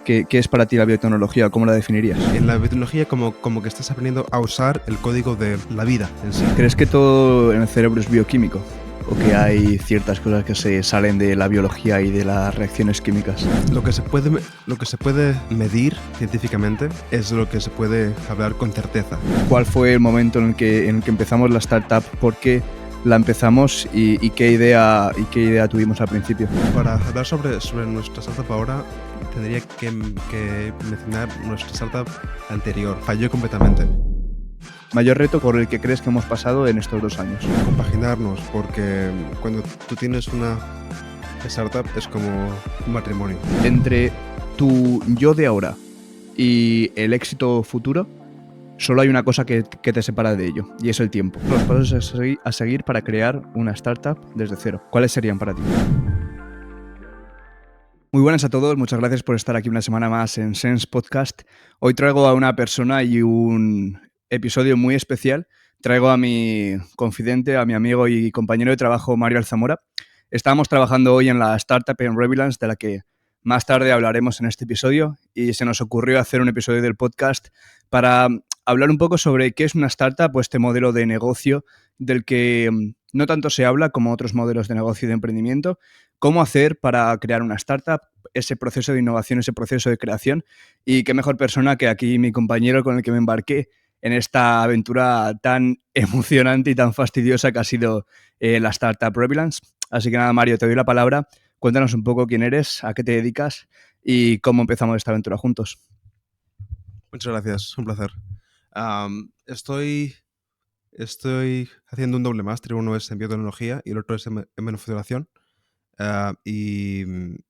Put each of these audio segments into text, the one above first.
¿Qué es para ti la biotecnología? ¿Cómo la definirías? En la biotecnología como que estás aprendiendo a usar el código de la vida en sí. ¿Crees que todo en el cerebro es bioquímico? ¿O que hay ciertas cosas que se salen de la biología y de las reacciones químicas? Lo que se puede medir científicamente es lo que se puede hablar con certeza. ¿Cuál fue el momento en el que empezamos la startup? ¿Por qué la empezamos y qué idea tuvimos al principio? Para hablar sobre nuestra startup ahora, tendría que mencionar nuestra startup anterior. Falló completamente. ¿Mayor reto por el que crees que hemos pasado en estos 2 años? Compaginarnos, porque cuando tú tienes una startup es como un matrimonio. Entre tu yo de ahora y el éxito futuro, solo hay una cosa que te separa de ello, y es el tiempo. Los pasos a seguir para crear una startup desde cero. ¿Cuáles serían para ti? Muy buenas a todos, muchas gracias por estar aquí una semana más en Sense Podcast. Hoy traigo a una persona y un episodio muy especial. Traigo a mi confidente, a mi amigo y compañero de trabajo, Mario Alzamora. Estábamos trabajando hoy en la startup en Revilance, de la que más tarde hablaremos en este episodio, y se nos ocurrió hacer un episodio del podcast para hablar un poco sobre qué es una startup o este modelo de negocio del que no tanto se habla como otros modelos de negocio y de emprendimiento. Cómo hacer para crear una startup, ese proceso de innovación, ese proceso de creación, y qué mejor persona que aquí mi compañero con el que me embarqué en esta aventura tan emocionante y tan fastidiosa que ha sido la startup Revilance. Así que nada, Mario, te doy la palabra. Cuéntanos un poco quién eres, a qué te dedicas y cómo empezamos esta aventura juntos. Muchas gracias, un placer. Estoy haciendo un doble máster, uno es en biotecnología y el otro es en manufacturación. Y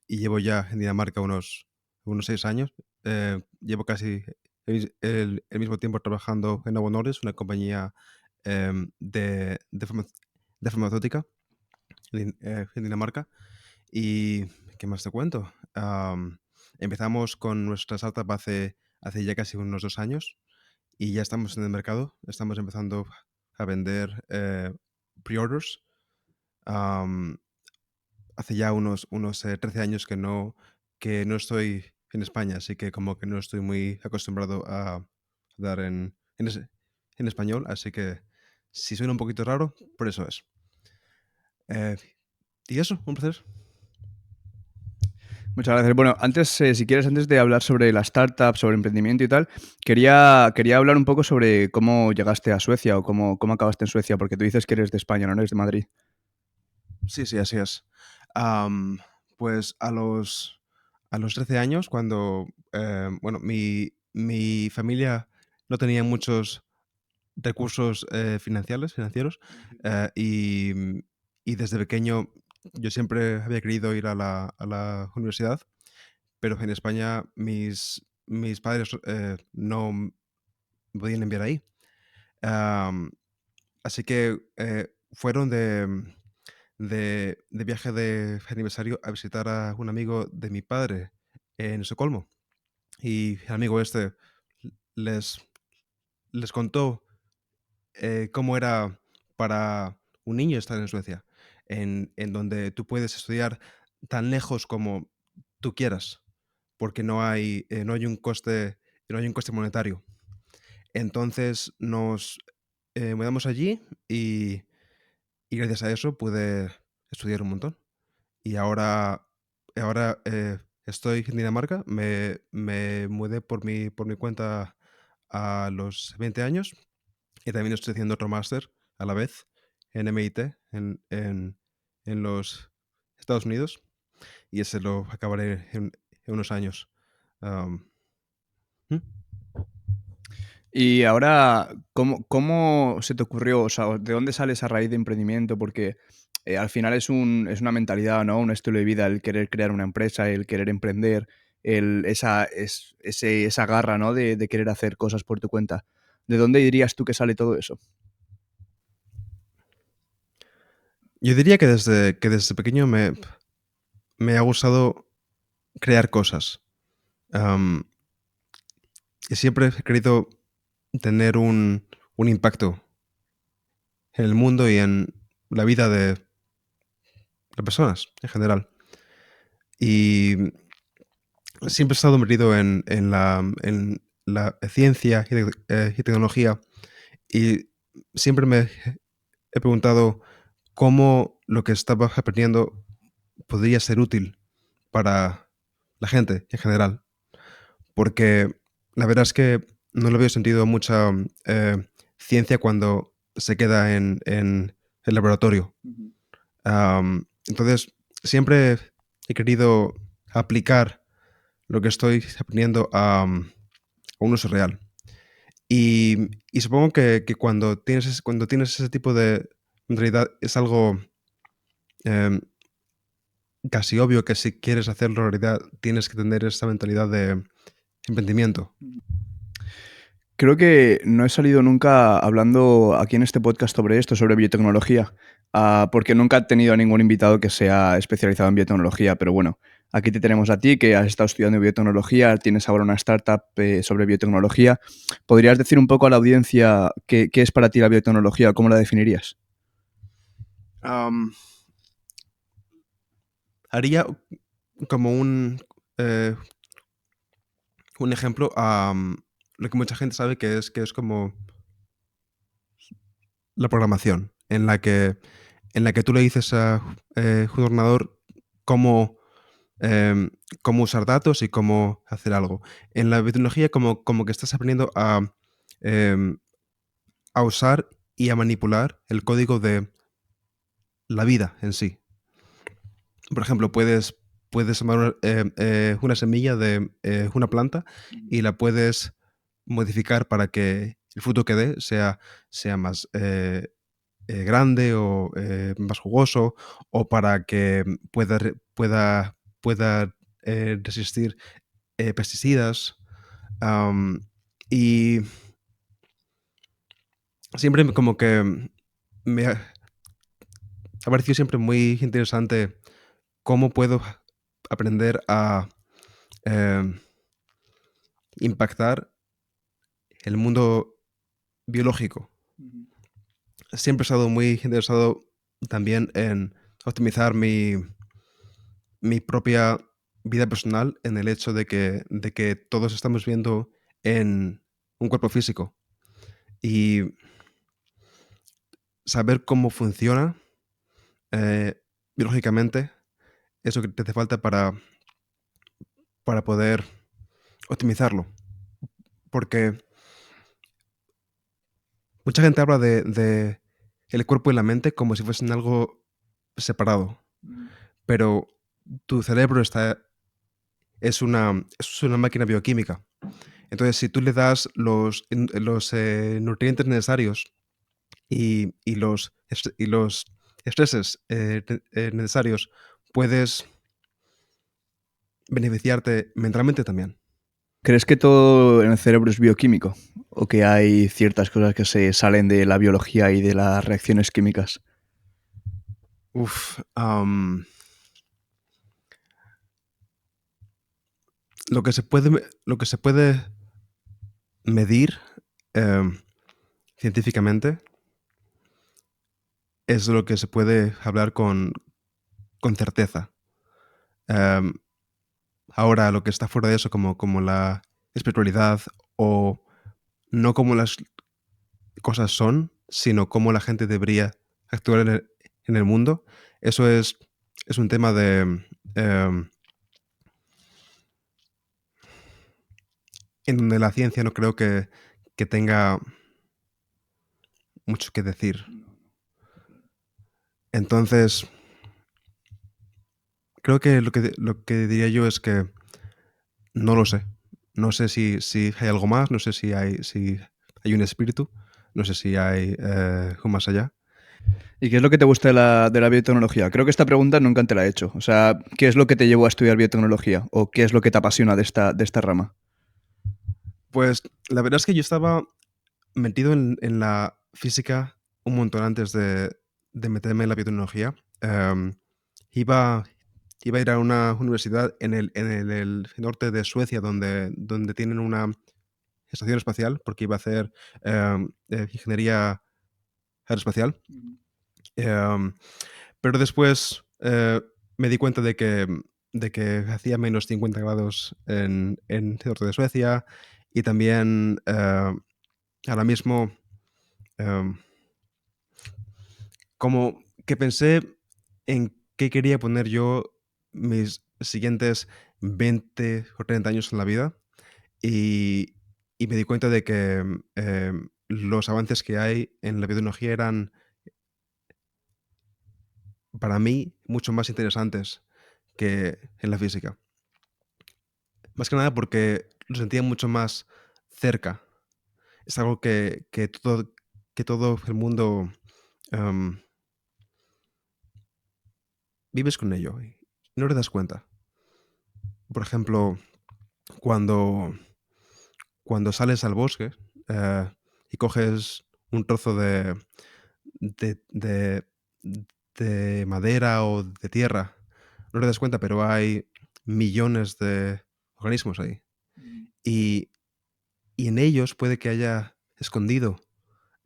llevo ya en Dinamarca unos 6 años. Llevo casi el mismo tiempo trabajando en Novo Nordisk, una compañía de farmacéutica en Dinamarca. ¿Y qué más te cuento? Empezamos con nuestra startup hace ya casi unos 2 años y ya estamos en el mercado. Estamos empezando a vender pre-orders. Am, Hace ya unos 13 años que no estoy en España, así que como que no estoy muy acostumbrado a dar en español, así que si suena un poquito raro, por eso es. Eh, y eso, un placer. Muchas gracias. Bueno, antes, si quieres, antes de hablar sobre la startup, sobre emprendimiento y tal, quería hablar un poco sobre cómo llegaste a Suecia o cómo acabaste en Suecia, porque tú dices que eres de España, no eres de Madrid. Sí, sí, así es. Pues a los 13 años, cuando, bueno, mi familia no tenía muchos recursos financieros, y desde pequeño yo siempre había querido ir a la universidad, pero en España mis padres no me podían enviar ahí. Am, Así que fueron de viaje de aniversario a visitar a un amigo de mi padre en Estocolmo. Y el amigo este les, les contó cómo era para un niño estar en Suecia, en donde tú puedes estudiar tan lejos como tú quieras, porque no hay un coste monetario. Entonces nos mudamos allí y gracias a eso pude estudiar un montón. Y ahora estoy en Dinamarca, me mudé por mi cuenta a los 20 años y también estoy haciendo otro máster a la vez en MIT, en los Estados Unidos, y ese lo acabaré en unos años. Am, ¿Mm? Y ahora, ¿cómo se te ocurrió? O sea, ¿de dónde sale esa raíz de emprendimiento? Porque al final es una mentalidad, ¿no? Un estilo de vida, el querer crear una empresa, el querer emprender, esa garra, ¿no? De querer hacer cosas por tu cuenta. ¿De dónde dirías tú que sale todo eso? Yo diría que desde pequeño me ha gustado crear cosas. Am, y siempre he querido tener un impacto en el mundo y en la vida de las personas en general. Y siempre he estado metido en la ciencia y tecnología, y siempre me he preguntado cómo lo que estaba aprendiendo podría ser útil para la gente en general. Porque la verdad es que no le veo sentido mucha ciencia cuando se queda en el laboratorio. Ujú. Entonces, siempre he querido aplicar lo que estoy aprendiendo a un uso real. Y supongo que cuando tienes ese tipo de mentalidad es algo em, casi obvio que si quieres hacerlo realidad tienes que tener esa mentalidad de emprendimiento. Creo que no he salido nunca hablando aquí en este podcast sobre esto, sobre biotecnología, porque nunca he tenido a ningún invitado que sea especializado en biotecnología, pero bueno, aquí te tenemos a ti, que has estado estudiando biotecnología, tienes ahora una startup sobre biotecnología. ¿Podrías decir un poco a la audiencia qué es para ti la biotecnología o cómo la definirías? Am, Haría como eh, un ejemplo a lo que mucha gente sabe que es como la programación, en la que tú le dices a un ordenador cómo, em, cómo usar datos y cómo hacer algo. En la biotecnología como que estás aprendiendo em, a usar y a manipular el código de la vida en sí. Por ejemplo, puedes tomar una semilla de una planta y la puedes modificar para que el fruto que dé sea más grande o más jugoso, o para que pueda resistir pesticidas. Y siempre como que me ha parecido siempre muy interesante cómo puedo aprender a em, impactar el mundo biológico. Siempre he estado muy interesado también en optimizar mi propia vida personal, en el hecho de que todos estamos viendo en un cuerpo físico, y saber cómo funciona eh, biológicamente es lo que te hace falta para poder optimizarlo. Porque mucha gente habla de el cuerpo y la mente como si fuesen algo separado, pero tu cerebro es una máquina bioquímica. Entonces, si tú le das los nutrientes necesarios y los estreses necesarios, puedes beneficiarte mentalmente también. ¿Crees que todo en el cerebro es bioquímico? ¿O que hay ciertas cosas que se salen de la biología y de las reacciones químicas? Uf, lo que se puede medir científicamente es lo que se puede hablar con certeza. Em, Ahora, lo que está fuera de eso, como la espiritualidad, o no como las cosas son, sino cómo la gente debería actuar en el mundo, eso es un tema em, en donde la ciencia no creo que tenga mucho que decir. Entonces, creo que lo que diría yo es que no lo sé. No sé si hay algo más, no sé si hay un espíritu, no sé si hay un más allá. ¿Y qué es lo que te gusta de la biotecnología? Creo que esta pregunta nunca te la he hecho. O sea, ¿qué es lo que te llevó a estudiar biotecnología? ¿O qué es lo que te apasiona de esta rama? Pues la verdad es que yo estaba metido en la física un montón antes de meterme en la biotecnología. Iba, iba a ir a una universidad en el norte de Suecia, donde tienen una estación espacial, porque iba a hacer ingeniería aeroespacial. Em, pero después me di cuenta de que de que hacía menos 50 grados en el norte de Suecia y también ahora mismo em, como que pensé en qué quería poner yo mis siguientes 20 o 30 años en la vida y, y me di cuenta de que los avances que hay en la biotecnología eran para mí mucho más interesantes que en la física. Más que nada porque lo sentía mucho más cerca. Es algo que todo el mundo em, vives con ello y no te das cuenta. Por ejemplo, cuando, cuando sales al bosque eh, y coges un trozo de, de- de madera o de tierra, no te das cuenta, pero hay millones de organismos ahí. Y, y en ellos puede que haya escondido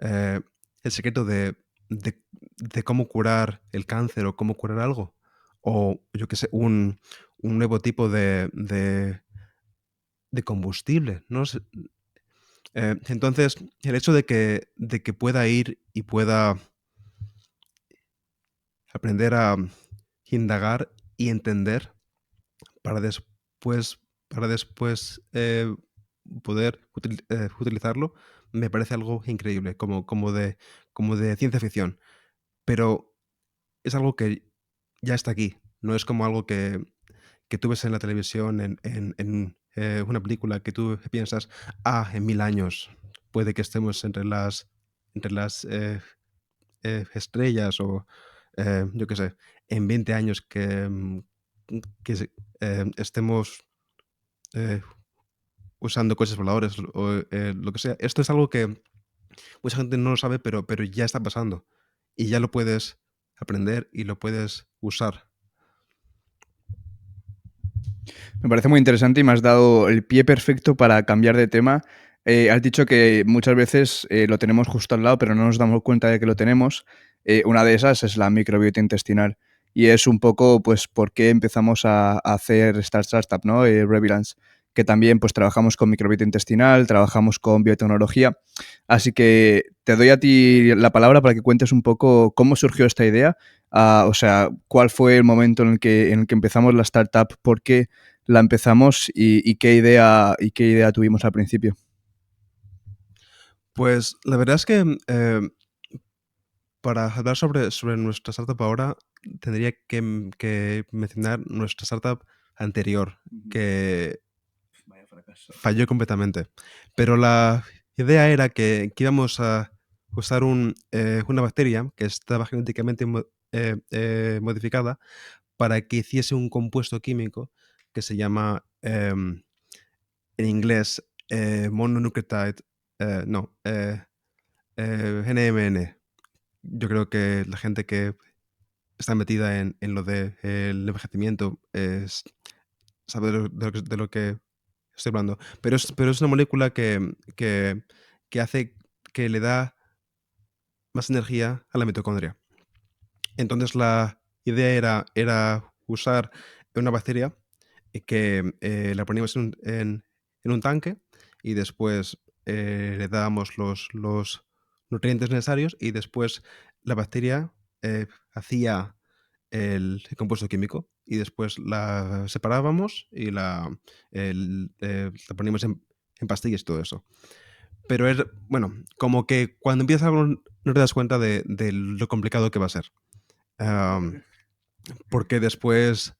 eh, el secreto de cómo curar el cáncer o cómo curar algo. O yo qué sé, un nuevo tipo de combustible. No sé. Entonces, el hecho de que pueda ir y pueda aprender a indagar y entender para después, para después poder utilizarlo, me parece algo increíble, como de ciencia ficción. Pero es algo que ya está aquí. No es como algo que tú ves en la televisión, en una película que tú piensas, en 1000 años puede que estemos entre las estrellas o yo qué sé, en 20 años que estemos eh, usando coches voladores o lo que sea. Esto es algo que mucha gente no lo sabe, pero ya está pasando y ya lo puedes aprender y lo puedes usar. Me parece muy interesante y me has dado el pie perfecto para cambiar de tema. Has dicho que muchas veces lo tenemos justo al lado, pero no nos damos cuenta de que lo tenemos. Una de esas es la microbiota intestinal. Y es un poco, pues, por qué empezamos a hacer esta startup, ¿no? Revilance, que también, pues, trabajamos con microbiota intestinal, trabajamos con biotecnología. Así que te doy a ti la palabra para que cuentes un poco cómo surgió esta idea. O sea, cuál fue el momento en el que empezamos la startup, por qué la empezamos y y qué idea tuvimos al principio. Pues la verdad es que para hablar sobre nuestra startup ahora, tendría que mencionar nuestra startup anterior, que Vaya fracaso. falló completamente. Pero la idea era que íbamos a usar una bacteria que estaba genéticamente modificada para que hiciese un compuesto químico que se llama, en inglés, mononucleotide, no, NMN. Yo creo que la gente que está metida en lo del envejecimiento sabe de lo que estoy hablando. Pero es una molécula que hace que le da más energía a la mitocondria. Entonces la idea era usar una bacteria que la poníamos en un tanque y después le dábamos los nutrientes necesarios y después la bacteria hacía el compuesto químico y después la separábamos y la poníamos en pastillas y todo eso. Pero es, bueno, como que cuando empiezas algo no te das cuenta de lo complicado que va a ser. Am, Porque después,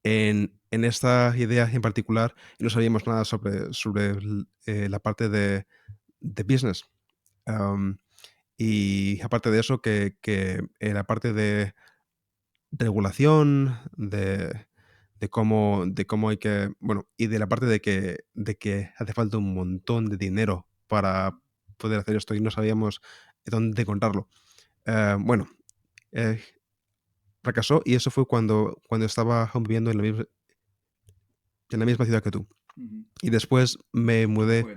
en esta idea en particular, no sabíamos nada sobre la parte de business. Am, y aparte de eso, la parte de regulación, de cómo hay que, bueno, y de la parte de que hace falta un montón de dinero para poder hacer esto y no sabíamos dónde encontrarlo. Bueno, eh, fracasó y eso fue cuando estaba aún viviendo en la misma ciudad que tú. Ujú. Y después me ¿Cuándo mudé. fue?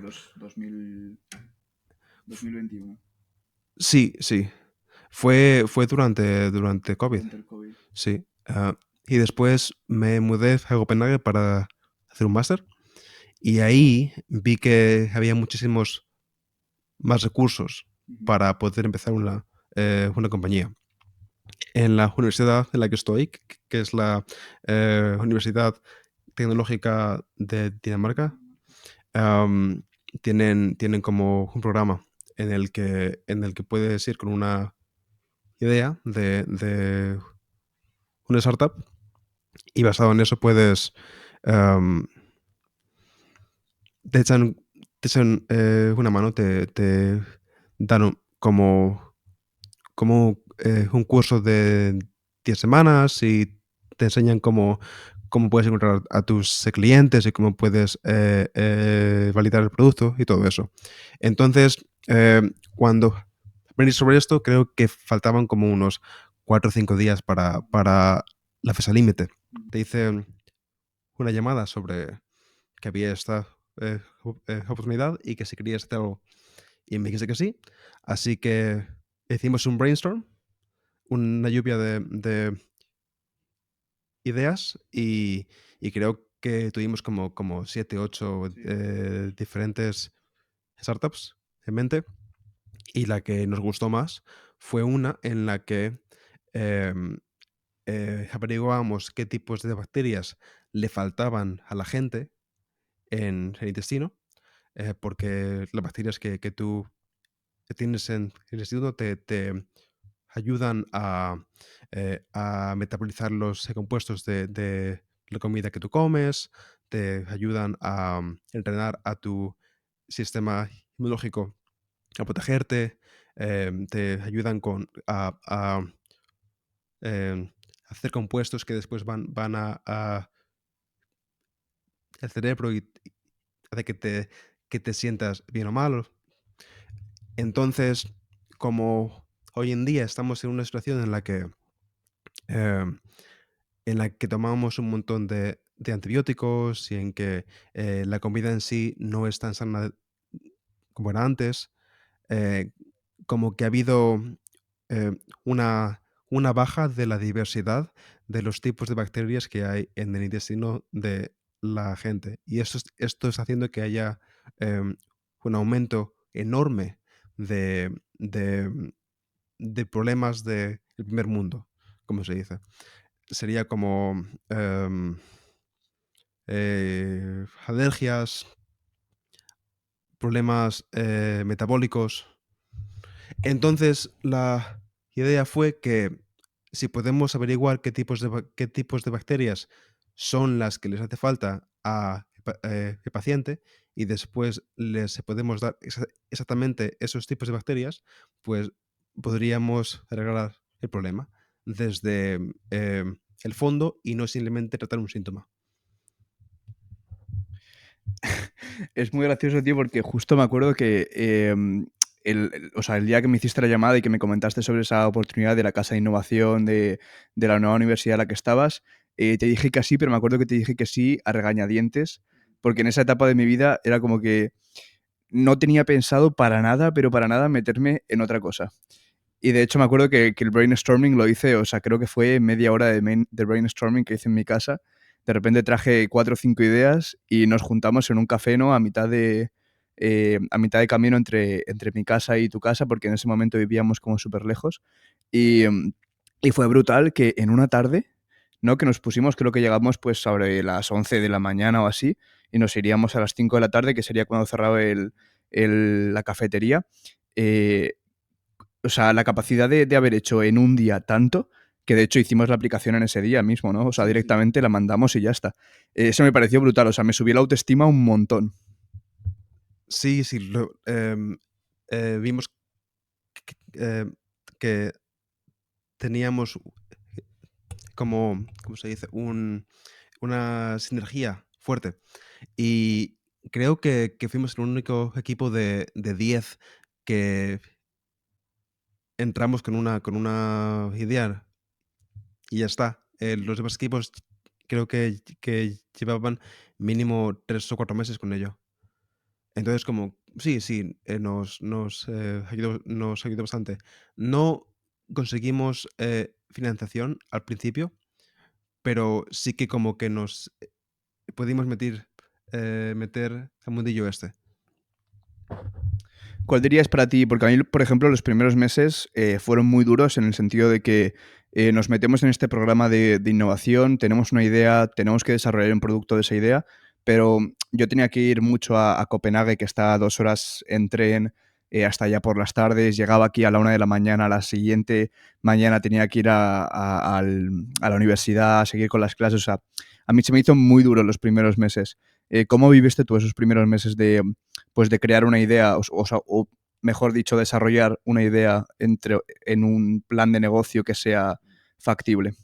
2021, Sí, sí. Fue durante COVID. durante el COVID. Sí. Y después me mudé a Copenhague para hacer un máster. Y ahí vi que había muchísimos más recursos para poder empezar una compañía. En la universidad en la que estoy, que es la Universidad Tecnológica de Dinamarca, am, tienen como un programa en el que puedes ir con una idea de una startup y basado en eso puedes am, te echan, te echan una mano, te dan como un curso de 10 semanas y te enseñan cómo puedes encontrar a tus clientes y cómo puedes validar el producto y todo eso. Entonces, cuando aprendí sobre esto, creo que faltaban como unos 4 o 5 días para la fecha límite. Te hice una llamada sobre que había esta oportunidad y que si querías hacerlo y me dijiste que sí. Así que hicimos un brainstorm, una lluvia de ideas y creo que tuvimos como 7, 8 Sí. diferentes startups en mente y la que nos gustó más fue una en la que em, averiguábamos qué tipos de bacterias le faltaban a la gente en el intestino, porque las bacterias que tú tienes en el intestino te ayudan a metabolizar los compuestos de la comida que tú comes, te ayudan a entrenar a tu sistema inmunológico a protegerte, te ayudan a hacer compuestos que después van al cerebro y hace que te sientas bien o mal. Entonces, como hoy en día estamos en una situación em, en la que tomamos un montón de antibióticos y en que la comida en sí no es tan sana como era antes, eh, como que ha habido eh, una baja de la diversidad de los tipos de bacterias que hay en el intestino de la gente. Y esto está haciendo que haya un aumento enorme de problemas del primer mundo, como se dice. Sería como alergias, problemas metabólicos. Entonces, la idea fue que si podemos averiguar qué tipos de bacterias son las que les hace falta al paciente y después les podemos dar exactamente esos tipos de bacterias, pues podríamos arreglar el problema desde el fondo y no simplemente tratar un síntoma. Es muy gracioso, tío, porque justo me acuerdo que o sea, el día que me hiciste la llamada y que me comentaste sobre esa oportunidad de la casa de innovación de la nueva universidad en la que estabas, te dije que sí, pero me acuerdo que te dije que sí a regañadientes, porque en esa etapa de mi vida era como que no tenía pensado para nada, pero para nada meterme en otra cosa. Y de hecho me acuerdo que el brainstorming lo hice, o sea, creo que fue media hora de brainstorming que hice en mi casa. De repente traje 4 o 5 ideas y nos juntamos en un café, ¿no? A mitad de camino entre mi casa y tu casa, porque en ese momento vivíamos como súper lejos. Y, y fue brutal que en una tarde, ¿no? Que nos pusimos, creo que llegamos pues sobre las 11 de la mañana o así, y nos iríamos a las 5 de la tarde, que sería cuando cerraba la cafetería. Eh, o sea, la capacidad de haber hecho en un día tanto, que de hecho hicimos la aplicación en ese día mismo, ¿no? O sea, Sí, sí. directamente la mandamos y ya está. Eso me pareció brutal, o sea, me subió la autoestima un montón. Sí, sí, vimos eh, que teníamos ¿cómo se dice? Una sinergia fuerte. Y creo que fuimos el único equipo de 10 que entramos con una idea y ya está. Los demás equipos creo que llevaban mínimo 3 o 4 meses con ello. Entonces, como sí, sí, nos ayudó bastante. No conseguimos financiación al principio, pero sí que como que nos pudimos meter al mundillo este. ¿Cuál dirías para ti? Porque a mí, por ejemplo, los primeros meses fueron muy duros en el sentido de que nos metemos en este programa de innovación, tenemos una idea, tenemos que desarrollar un producto de esa idea, pero yo tenía que ir mucho a Copenhague, que está a 2 horas en tren, hasta allá por las tardes, llegaba aquí a la 1 de la mañana, a la siguiente mañana tenía que ir a la universidad a seguir con las clases, o sea, a mí se me hizo muy duro los primeros meses. ¿Cómo viviste tú esos primeros meses pues de crear una idea, o mejor dicho, desarrollar una idea en un plan de negocio que sea factible?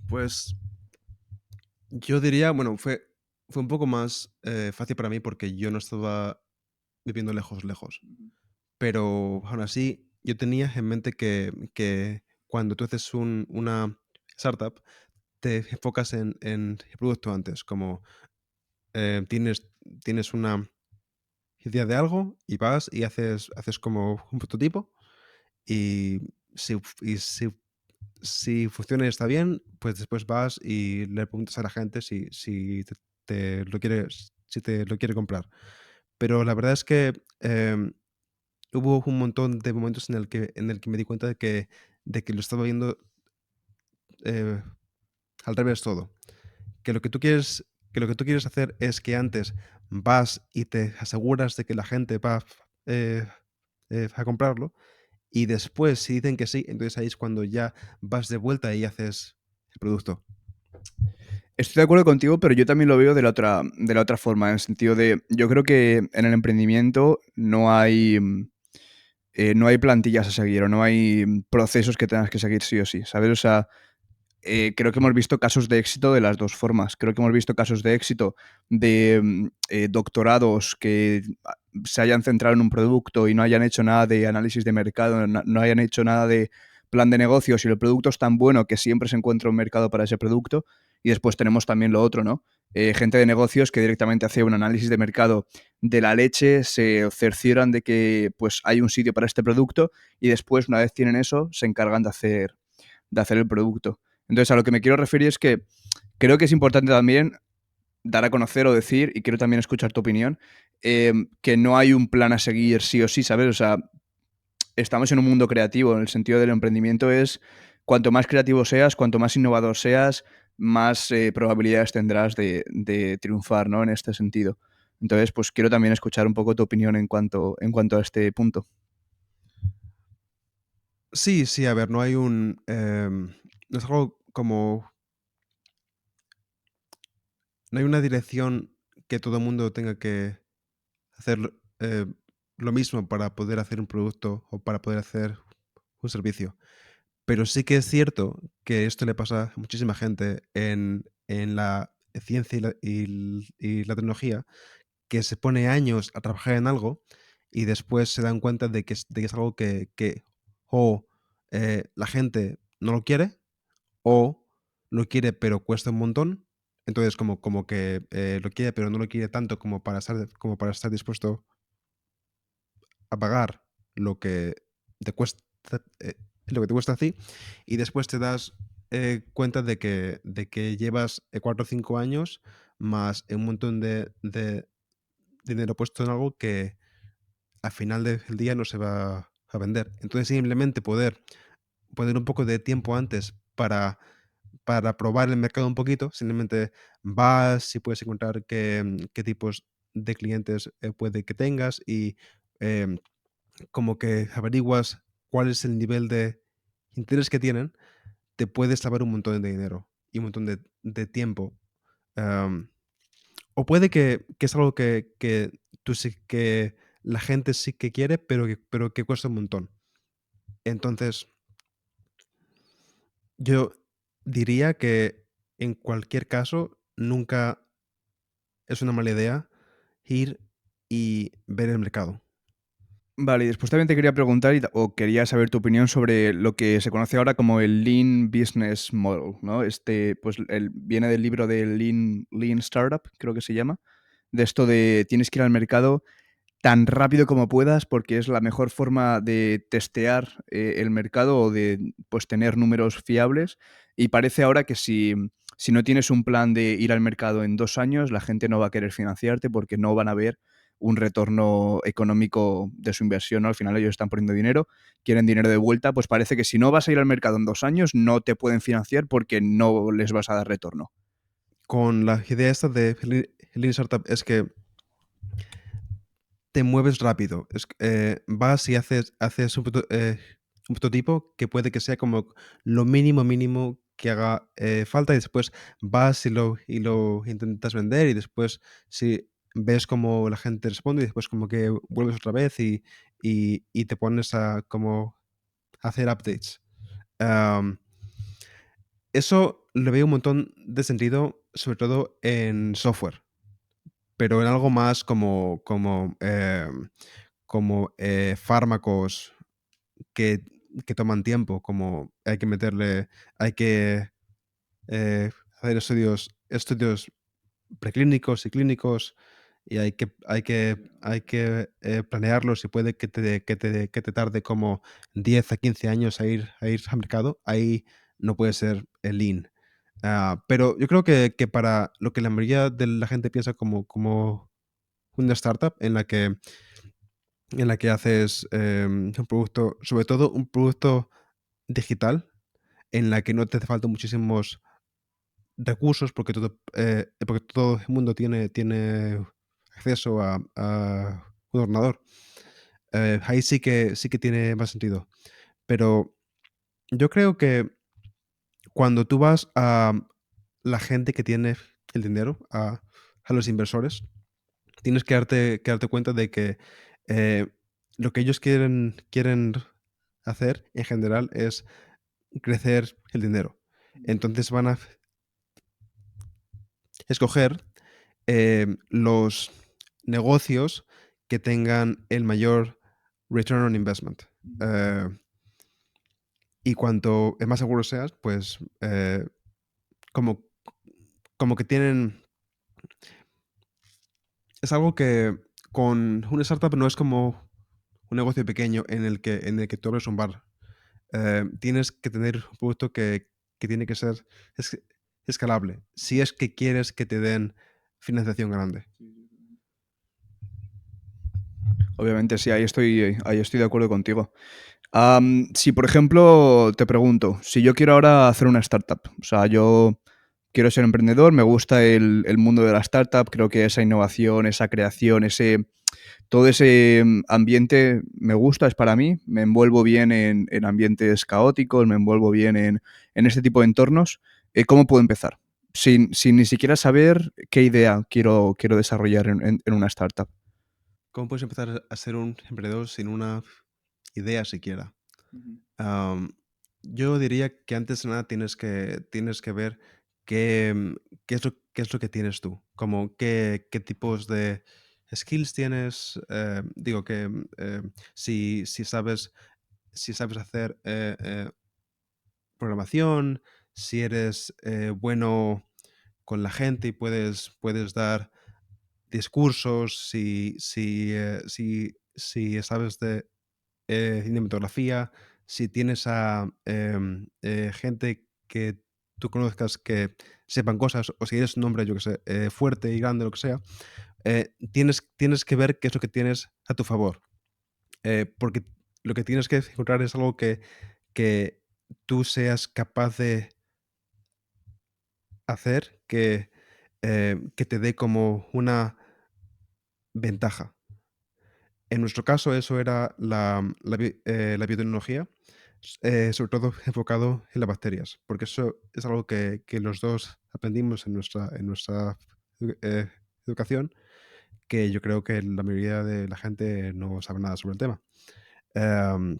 Pues yo diría, bueno, fue un poco más fácil para mí porque yo no estaba viviendo lejos, lejos. Pero aún así, yo tenía en mente que cuando tú haces una startup, te enfocas en el producto antes, como tienes una idea de algo y vas y haces como un prototipo y si funciona y está bien, pues después vas y le preguntas a la gente si te lo quiere comprar. Pero la verdad es que hubo un montón de momentos en el que me di cuenta de que lo estaba viendo eh, al revés todo. Que lo que tú quieres hacer es que antes vas y te aseguras de que la gente va eh, a comprarlo y después si dicen que sí, entonces ahí es cuando ya vas de vuelta y haces el producto. Estoy de acuerdo contigo, pero yo también lo veo de la otra forma, en el sentido de, yo creo que en el emprendimiento no hay plantillas a seguir o no hay procesos que tengas que seguir sí o sí, ¿sabes? O sea, creo que hemos visto casos de éxito de las dos formas. Creo que hemos visto casos de éxito de doctorados que se hayan centrado en un producto y no hayan hecho nada de análisis de mercado, no hayan hecho nada de plan de negocios y el producto es tan bueno que siempre se encuentra un mercado para ese producto. Y después tenemos también lo otro, ¿no? Gente de negocios que directamente hace un análisis de mercado de la leche, se cercioran de que pues, hay un sitio para este producto y después, una vez tienen eso, se encargan de hacer el producto. Entonces, a lo que me quiero referir es que creo que es importante también dar a conocer o decir, y quiero también escuchar tu opinión, que no hay un plan a seguir sí o sí, ¿sabes? O sea, estamos en un mundo creativo, en el sentido del emprendimiento es cuanto más creativo seas, cuanto más innovador seas, más probabilidades tendrás de triunfar, ¿no? En este sentido. Entonces, pues quiero también escuchar un poco tu opinión en cuanto a este punto. Sí, sí, a ver, no es algo como, no hay una dirección que todo el mundo tenga que hacer lo mismo para poder hacer un producto o para poder hacer un servicio. Pero sí que es cierto que esto le pasa a muchísima gente en la ciencia y la tecnología, que se pone años a trabajar en algo y después se dan cuenta de que es algo que o la gente no lo quiere o lo quiere pero cuesta un montón. Entonces como que lo quiere pero no lo quiere tanto como para estar dispuesto a pagar lo que te cuesta, eh, lo que te cuesta a ti, y después te das cuenta de que llevas 4 o 5 años más un montón de dinero puesto en algo que al final del día no se va a vender. Entonces simplemente poner un poco de tiempo antes para probar el mercado un poquito, simplemente vas y puedes encontrar qué tipos de clientes puede que tengas y em, como que averiguas cuál es el nivel de interés que tienen, te puedes salvar un montón de dinero y un montón de tiempo. Am, o puede que es algo que tú sí que la gente sí que quiere, pero que cuesta un montón. Entonces, yo diría que en cualquier caso, nunca es una mala idea ir y ver el mercado. Vale, y después también te quería preguntar o quería saber tu opinión sobre lo que se conoce ahora como el Lean Business Model, ¿no? Pues viene del libro de Lean Startup, creo que se llama, de esto de tienes que ir al mercado tan rápido como puedas porque es la mejor forma de testear el mercado o de pues tener números fiables Y parece ahora que si no tienes un plan de ir al mercado en 2 años, la gente no va a querer financiarte porque no van a ver un retorno económico de su inversión, ¿no? Al final ellos están poniendo dinero, quieren dinero de vuelta, pues parece que si no vas a ir al mercado en 2 años, no te pueden financiar porque no les vas a dar retorno. Con la idea esta de Lean Startup es que te mueves rápido. Vas y haces un prototipo que puede que sea como lo mínimo mínimo que haga falta, y después vas y lo intentas vender, y después si ves cómo la gente responde, y después como que vuelves otra vez y te pones a como hacer updates. Am, Eso le veo un montón de sentido, sobre todo en software, pero en algo más como fármacos que que toman tiempo, como hay que, hacer estudios preclínicos y clínicos, y hay que planearlos, y puede que te tarde como 10 a 15 años a ir al mercado. Ahí no puede ser el Lean. Pero yo creo que para lo que la mayoría de la gente piensa como una startup en la que haces, un producto, sobre todo un producto digital, en la que no te hace falta muchísimos recursos, porque todo el mundo tiene acceso a un ordenador. Ahí sí que tiene más sentido. Pero yo creo que cuando tú vas a la gente que tiene el dinero, a los inversores, tienes que darte cuenta de que, eh, lo que ellos quieren hacer en general es crecer el dinero. Entonces van a escoger, los negocios que tengan el mayor return on investment. Eh, y cuanto más seguro seas, pues, como, como que tienen... Es algo que con una startup no es como un negocio pequeño en el que tú abres un bar. Tienes que tener un producto que tiene que ser es- escalable, si es que quieres que te den financiación grande. Obviamente sí, ahí estoy de acuerdo contigo. Si, por ejemplo, te pregunto, si yo quiero ahora hacer una startup, o sea, yo quiero ser emprendedor, me gusta el mundo de la startup, creo que esa innovación, esa creación, todo ese ambiente me gusta, es para mí, me envuelvo bien en ambientes caóticos, me envuelvo bien en este tipo de entornos. ¿Cómo puedo empezar? Sin ni siquiera saber qué idea quiero desarrollar en una startup. ¿Cómo puedes empezar a ser un emprendedor sin una idea siquiera? Ujú. Am, yo diría que antes de nada tienes que ver qué, qué es lo que tienes tú, como qué tipos de skills tienes, digo que, si sabes hacer, programación, si eres, bueno con la gente y puedes dar discursos, si sabes de cinematografía, si tienes a gente que tú conozcas que sepan cosas, o si eres un hombre, yo que sé, fuerte y grande, lo que sea, tienes que ver qué es lo que tienes a tu favor. Porque lo que tienes que encontrar es algo que tú seas capaz de hacer, que te dé como una ventaja. En nuestro caso, eso era la biotecnología, sobre todo enfocado en las bacterias, porque eso es algo que los dos aprendimos en nuestra educación, que yo creo que la mayoría de la gente no sabe nada sobre el tema. Em,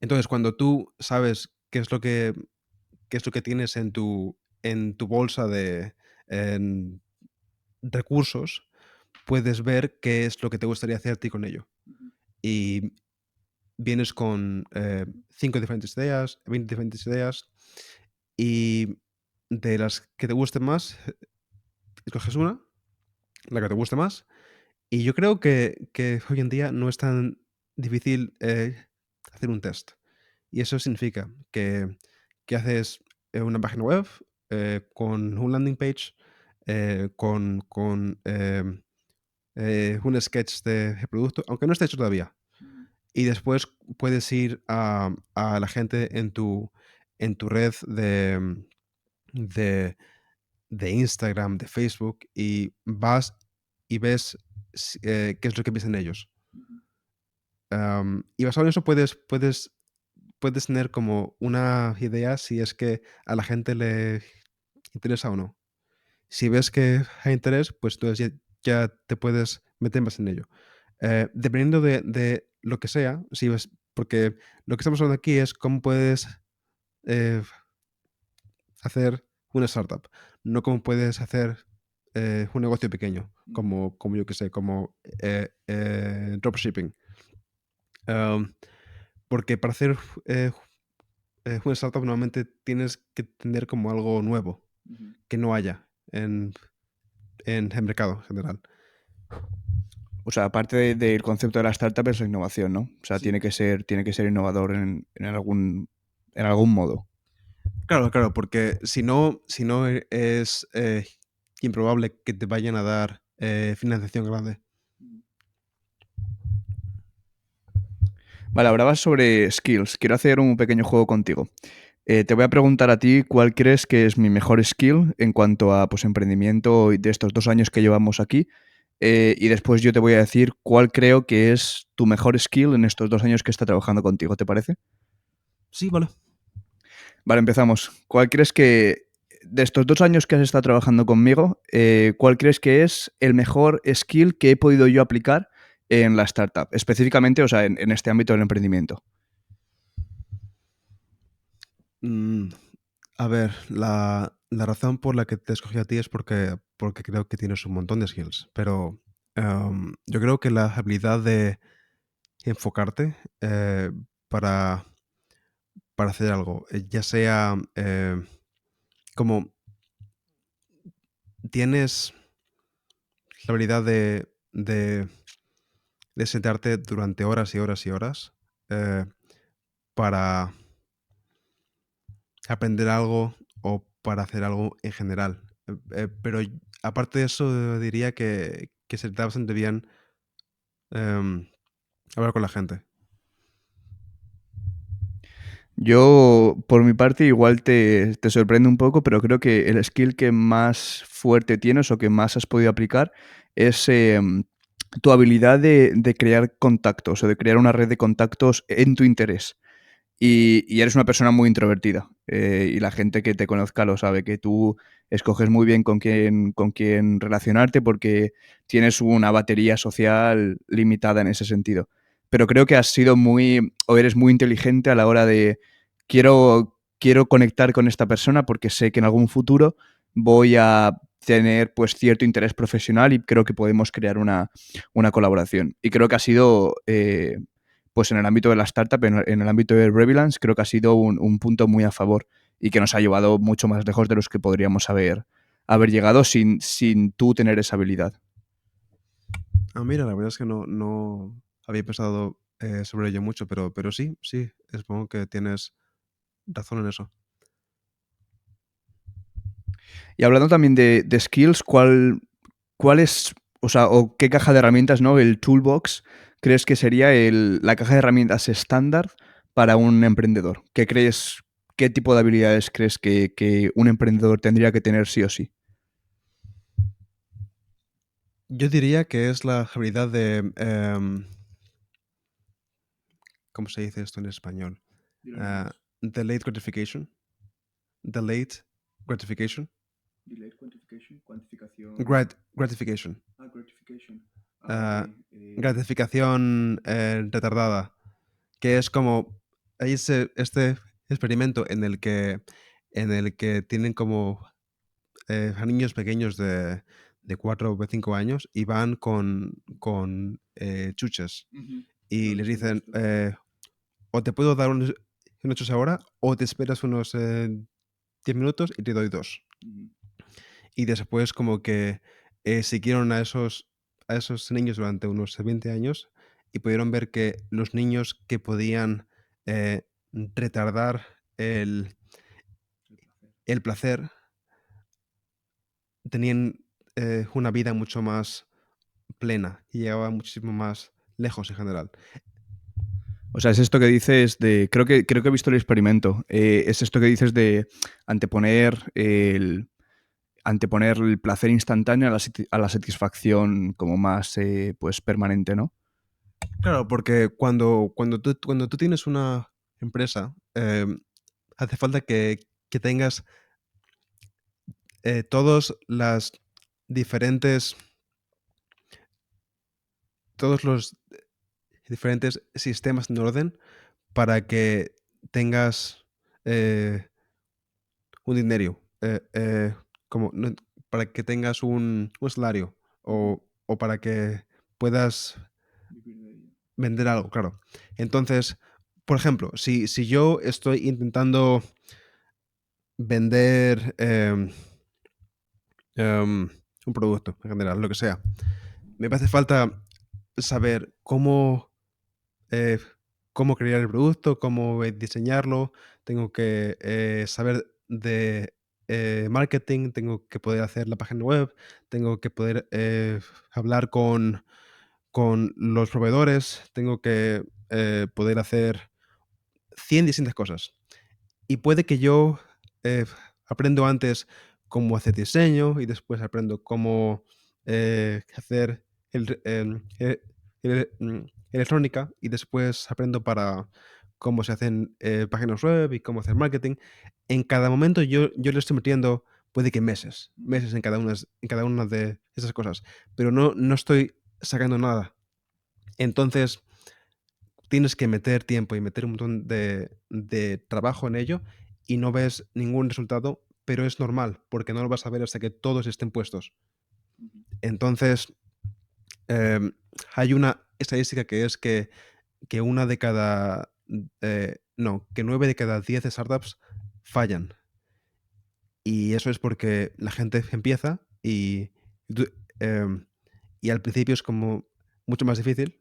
entonces, cuando tú sabes qué es lo que tienes en tu bolsa de en recursos, puedes ver qué es lo que te gustaría hacer a ti con ello. Y vienes con 5 diferentes ideas, 20 diferentes ideas, y de las que te gusten más, escoges una, la que te guste más. Y yo creo que hoy en día no es tan difícil hacer un test. Y eso significa que haces. una página web con un landing page, con un sketch de producto, aunque no esté hecho todavía. Y después puedes ir a la gente en tu red de, de Instagram, de Facebook, y vas y ves qué es lo que piensan ellos. Y basado en eso puedes tener como una idea si es que a la gente le interesa o no. Si ves que hay interés, pues entonces ya te puedes meter más en ello. Dependiendo de lo que sea, si ves, porque lo que estamos hablando aquí es cómo puedes eh, hacer una startup, no cómo puedes hacer un negocio pequeño, como yo que sé, como dropshipping. Um, Porque para hacer eh, una startup normalmente tienes que tener como algo nuevo que no haya en el mercado en general. O sea, aparte del concepto de la startup es la innovación, ¿no? O sea, Sí. tiene que ser innovador en algún modo. Claro, porque si no es improbable que te vayan a dar financiación grande. Vale, hablabas sobre skills. Quiero hacer un pequeño juego contigo. Te voy a preguntar a ti cuál crees que es mi mejor skill en cuanto a pues, emprendimiento de estos 2 años que llevamos aquí. Y después yo te voy a decir cuál creo que es tu mejor skill en estos 2 años que está trabajando contigo. ¿Te parece? Sí, vale. Vale, empezamos. ¿Cuál crees que, de estos 2 años que has estado trabajando conmigo, cuál crees que es el mejor skill que he podido yo aplicar en la startup? Específicamente, o sea, en este ámbito del emprendimiento. Mm, a ver, la razón por la que te escogí a ti es porque creo que tienes un montón de skills, pero yo creo que la habilidad de enfocarte para, para hacer algo, ya sea como tienes la habilidad de sentarte durante horas y horas y horas eh, para aprender algo o para hacer algo en general. Pero aparte de eso, diría que se te da bastante bien em, hablar con la gente. Yo, por mi parte, igual te sorprende un poco, pero creo que el skill que más fuerte tienes o que más has podido aplicar es tu habilidad de crear contactos o de crear una red de contactos en tu interés. Y eres una persona muy introvertida. Y la gente que te conozca lo sabe, que tú escoges muy bien con quién relacionarte porque tienes una batería social limitada en ese sentido. Pero creo que has sido o eres muy inteligente a la hora de quiero conectar con esta persona porque sé que en algún futuro voy a tener pues cierto interés profesional y creo que podemos crear una colaboración. Y creo que ha sido pues en el ámbito de la startup, en el ámbito de Revilance, creo que ha sido un punto muy a favor y que nos ha llevado mucho más lejos de los que podríamos haber llegado sin tú tener esa habilidad. Ah, mira, la verdad es que no había pensado sobre ello mucho, pero sí, supongo que tienes razón en eso. Y hablando también de skills, ¿cuál es, o sea, o qué caja de herramientas, ¿no? El toolbox, crees que sería la caja de herramientas estándar para un emprendedor? ¿Qué tipo de habilidades crees que un emprendedor tendría que tener sí o sí? Yo diría que es la habilidad de... ¿cómo se dice esto en español? Dilo en Ah, inglés. delayed gratification. Delayed gratification. Delayed quantification, cuantificación. Gratification. Gratification. Ok. Ah, gratificación retardada. Que es como... Hay este experimento en el que tienen como a niños pequeños de 4 o 5 años y van con chuches Ujú. Lo y he les visto, lo he dicen, visto. o te puedo dar unos chuches ahora o te esperas unos 10 minutos y te doy dos. Ujú. Y después como que siguieron a esos niños durante unos 20 años y pudieron ver que los niños que podían retardar el, El placer. el placer, tenían una vida mucho más plena y llegaban muchísimo más lejos en general. O sea, es esto que dices de. Creo que he visto el experimento. Es esto que dices de anteponer el, anteponer el placer instantáneo a la satisfacción como más pues permanente, ¿no? Claro, porque cuando tú tienes una empresa, hace falta que tengas todos las diferentes, todos los diferentes sistemas en orden para que tengas un dinero, como, para que tengas un salario o para que puedas vender algo, claro. Entonces, por ejemplo, si yo estoy intentando vender un producto en general, lo que sea, me hace falta saber eh, cómo crear el producto, cómo diseñarlo, tengo que saber de marketing, tengo que poder hacer la página web, tengo que poder hablar con los proveedores, tengo que poder hacer 100 distintas cosas. Y puede que yo eh, aprendo antes cómo hacer diseño y después aprendo cómo hacer electrónica y después aprendo para cómo se hacen páginas web y cómo hacer marketing. En cada momento yo le estoy metiendo, puede que meses en cada una de esas cosas, pero no estoy sacando nada. Entonces, tienes que meter tiempo y meter un montón de trabajo en ello y no ves ningún resultado, pero es normal, porque no lo vas a ver hasta que todos estén puestos. Entonces, em, hay una estadística que es que una de cada, no, que 9 de cada 10 startups fallan. Y eso es porque la gente empieza tú- em, y al principio es como mucho más difícil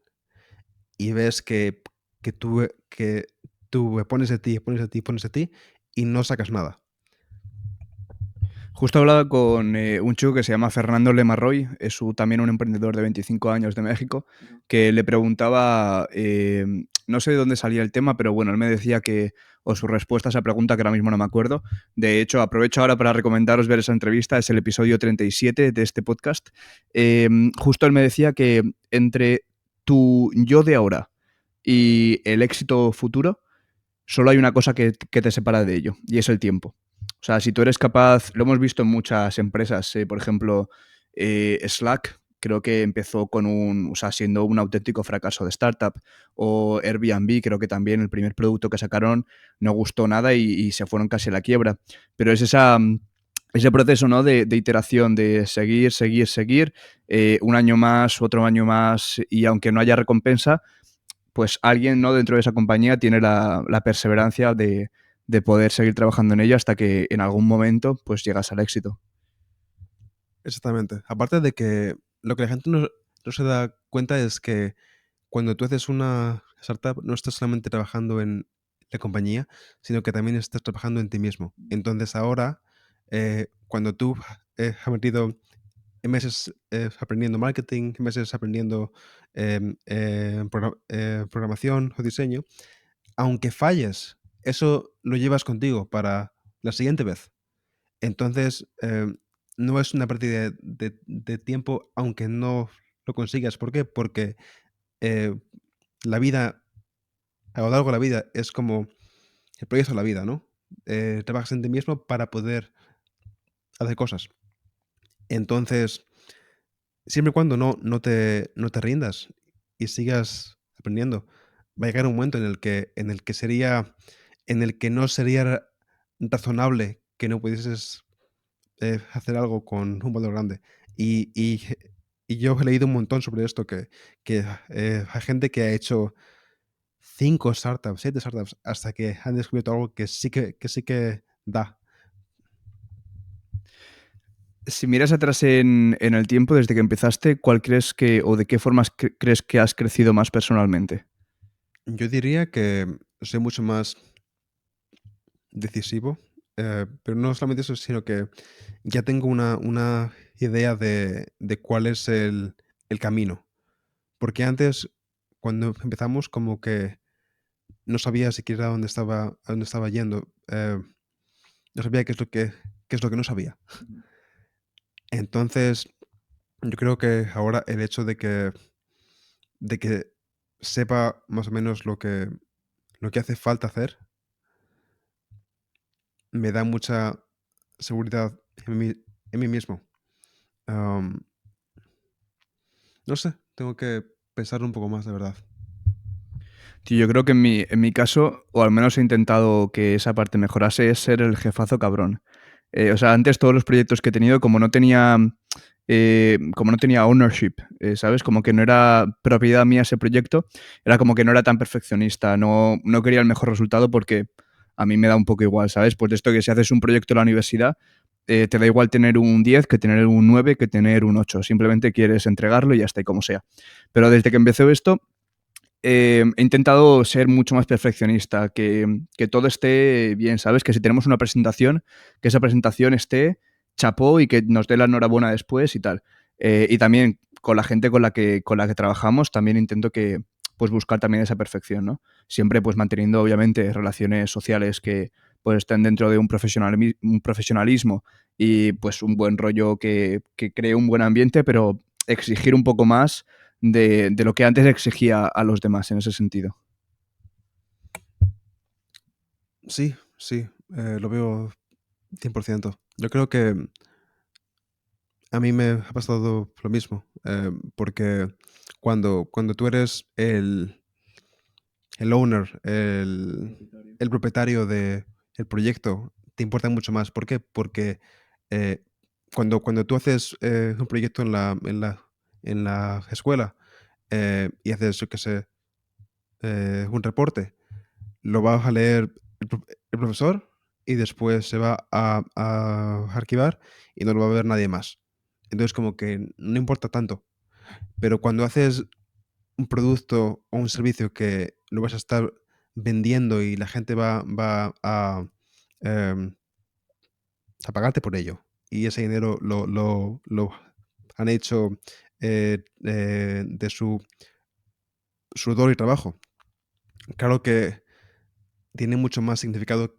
y ves que tú pones de ti, pones de ti, pones de ti y no sacas nada. Justo hablaba con un chico que se llama Fernando Lemarroy, también un emprendedor de 25 años de México, que le preguntaba, no sé de dónde salía el tema, pero bueno, él me decía que, o su respuesta a esa pregunta, que ahora mismo no me acuerdo. De hecho, aprovecho ahora para recomendaros ver esa entrevista, es el episodio 37 de este podcast. Justo él me decía que entre tu yo de ahora y el éxito futuro, solo hay una cosa que te separa de ello, y es el tiempo. O sea, si tú eres capaz, lo hemos visto en muchas empresas, por ejemplo, Slack, creo que empezó o sea, siendo un auténtico fracaso de startup, o Airbnb, creo que también el primer producto que sacaron no gustó nada y se fueron casi a la quiebra. Pero es ese proceso, ¿no? de iteración, de seguir, seguir, seguir, un año más, otro año más, y aunque no haya recompensa, pues alguien, ¿no? dentro de esa compañía tiene la perseverancia de poder seguir trabajando en ello hasta que en algún momento pues llegas al éxito. Exactamente. Aparte de que lo que la gente no se da cuenta es que cuando tú haces una startup no estás solamente trabajando en la compañía, sino que también estás trabajando en ti mismo. Entonces ahora, cuando tú has metido meses aprendiendo marketing, meses aprendiendo programación o diseño, aunque falles, eso lo llevas contigo para la siguiente vez. Entonces, no es una pérdida de tiempo, aunque no lo consigas. ¿Por qué? Porque eh, la vida, a lo largo de la vida, es como el proyecto de la vida, ¿no? Trabajas en ti mismo para poder hacer cosas. Entonces, siempre y cuando no te rindas y sigas aprendiendo, va a llegar un momento en el que no sería razonable que no pudieses hacer algo con un valor grande. Y, y, y yo he leído un montón sobre esto, que hay gente que ha hecho 5 startups, 7 startups, hasta que han descubierto algo que sí que da. Si miras atrás en el tiempo desde que empezaste, ¿cuál crees que o de qué formas crees que has crecido más personalmente? Yo diría que soy mucho más decisivo pero no solamente eso, sino que ya tengo una idea de cuál es el camino. Porque antes, cuando empezamos, como que no sabía siquiera a dónde estaba yendo. No sabía qué es lo que no sabía. Entonces, yo creo que ahora el hecho de que sepa más o menos lo que hace falta hacer, me da mucha seguridad en mí mismo. Am, no sé, tengo que pensarlo un poco más, de verdad. Tío, yo creo que en mi caso, o al menos he intentado que esa parte mejorase, es ser el jefazo cabrón. O sea, antes todos los proyectos que he tenido, como no tenía ownership, ¿sabes? Como que no era propiedad mía ese proyecto, era como que no era tan perfeccionista, no quería el mejor resultado porque a mí me da un poco igual, ¿sabes? Pues de esto que si haces un proyecto en la universidad, te da igual tener un 10 que tener un 9 que tener un 8. Simplemente quieres entregarlo y ya está, y como sea. Pero desde que empecé esto, he intentado ser mucho más perfeccionista, que todo esté bien, ¿sabes? Que si tenemos una presentación, que esa presentación esté chapó y que nos dé la enhorabuena después y tal. Y también con la gente con la que trabajamos, también intento pues buscar también esa perfección, ¿no? Siempre pues manteniendo obviamente relaciones sociales que pues estén dentro de un profesionalismo y pues un buen rollo que cree un buen ambiente, pero exigir un poco más de lo que antes exigía a los demás en ese sentido. Sí, sí, lo veo 100%. Yo creo que a mí me ha pasado lo mismo, porque cuando tú eres el owner, el propietario del proyecto, te importa mucho más. ¿Por qué? Porque eh, cuando tú haces un proyecto en la escuela y haces, yo qué sé, un reporte, lo va a leer el profesor y después se va a archivar y no lo va a ver nadie más. Entonces, como que no importa tanto. Pero cuando haces un producto o un servicio que lo vas a estar vendiendo y la gente va em, a pagarte por ello, y ese dinero lo han hecho de su sudor y trabajo, claro que tiene mucho más significado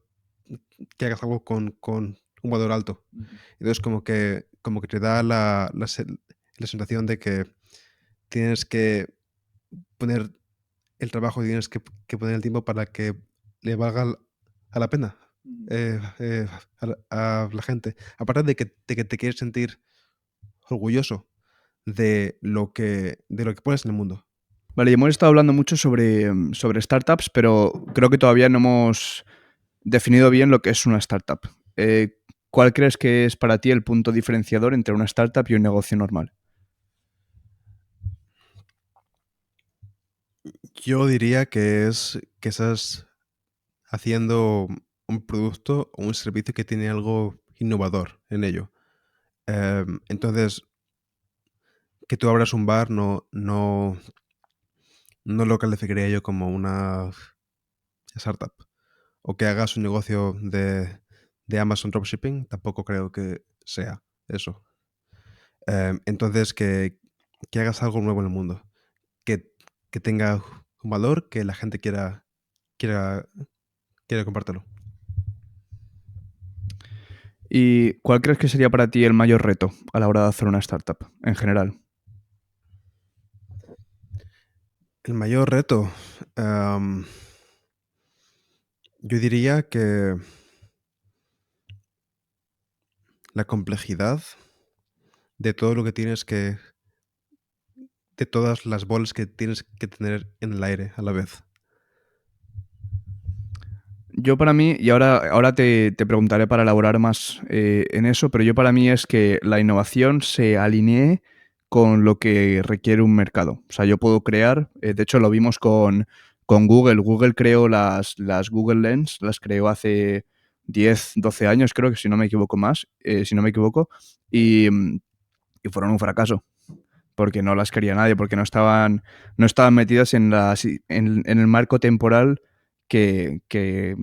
que hagas algo con un valor alto. Entonces, como que te da la sensación de que tienes que poner el trabajo y tienes que poner el tiempo para que le valga a la pena a la gente. Aparte de que te quieres sentir orgulloso de lo que pones en el mundo. Vale, y hemos estado hablando mucho sobre startups, pero creo que todavía no hemos definido bien lo que es una startup. ¿Cuál crees que es para ti el punto diferenciador entre una startup y un negocio normal? Yo diría que estás haciendo un producto o un servicio que tiene algo innovador en ello. Entonces, que tú abras un bar no lo calificaría yo como una startup. O que hagas un negocio de Amazon Dropshipping, tampoco creo que sea eso. Entonces, que hagas algo nuevo en el mundo, que, que tenga un valor, que la gente quiera, quiera compartirlo. ¿Y cuál crees que sería para ti el mayor reto a la hora de hacer una startup en general? El mayor reto, am, yo diría que la complejidad de todo lo que tienes de todas las bolas que tienes que tener en el aire a la vez. Yo para mí, y ahora te preguntaré para elaborar más en eso, pero yo para mí es que la innovación se alinee con lo que requiere un mercado. O sea, yo puedo crear, de hecho lo vimos con Google. Google creó las Google Lens, las creó hace 10 12 años, creo que si no me equivoco más, si no me equivoco, y, y fueron un fracaso porque no las quería nadie, porque no estaban metidas en el marco temporal que, que,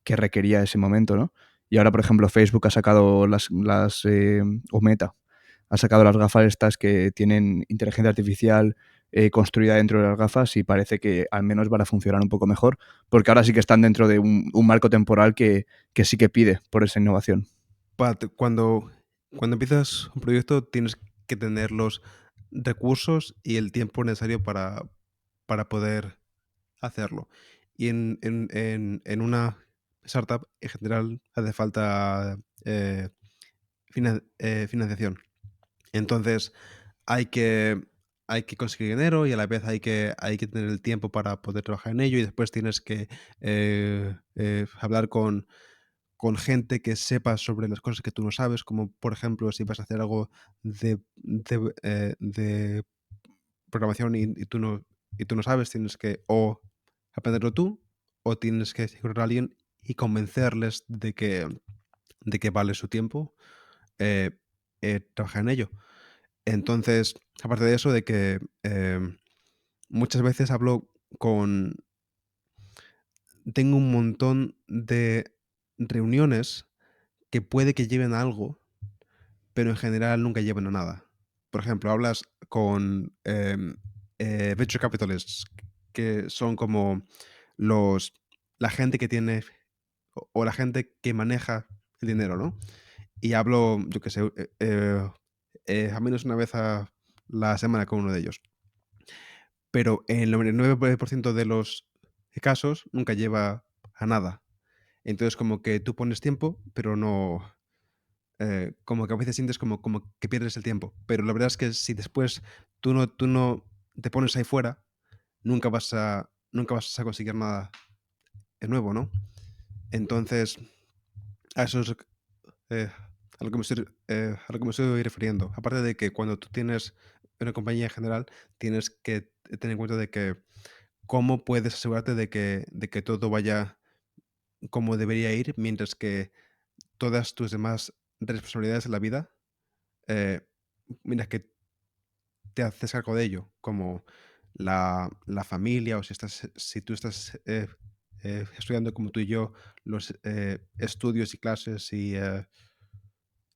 que requería ese momento, ¿no? Y ahora, por ejemplo, Facebook ha sacado o Meta, ha sacado las gafas estas que tienen inteligencia artificial construida dentro de las gafas y parece que al menos van a funcionar un poco mejor, porque ahora sí que están dentro de un marco temporal que sí que pide por esa innovación. Cuando empiezas un proyecto tienes que tener los recursos y el tiempo necesario para poder hacerlo. Y en una startup, en general, hace falta financiación. Entonces, hay que, hay que conseguir dinero y a la vez hay que tener el tiempo para poder trabajar en ello y después tienes que hablar con gente que sepa sobre las cosas que tú no sabes, como por ejemplo si vas a hacer algo de programación y tú no sabes, tienes que o aprenderlo tú o tienes que seguir a alguien y convencerles de que vale su tiempo eh, trabajar en ello. Entonces, aparte de eso, de que muchas veces hablo con... Tengo un montón de reuniones que puede que lleven a algo, pero en general nunca llevan a nada. Por ejemplo, hablas con venture capitalists, que son como los, la gente que tiene o la gente que maneja el dinero, ¿no? Y hablo, yo qué sé, al menos una vez a la semana con uno de ellos. Pero en el 99% de los casos nunca lleva a nada. Entonces, como que tú pones tiempo, pero no, como que a veces sientes como que pierdes el tiempo. Pero la verdad es que si después tú no te pones ahí fuera, nunca vas a conseguir nada de nuevo, ¿no? Entonces, a eso es a lo que me estoy refiriendo. Aparte de que cuando tú tienes una compañía en general, tienes que tener en cuenta de que cómo puedes asegurarte de que todo vaya como debería ir, mientras que todas tus demás responsabilidades en la vida, eh, mientras que te haces cargo de ello, como la familia, o si tú estás estudiando como tú y yo, los estudios y clases y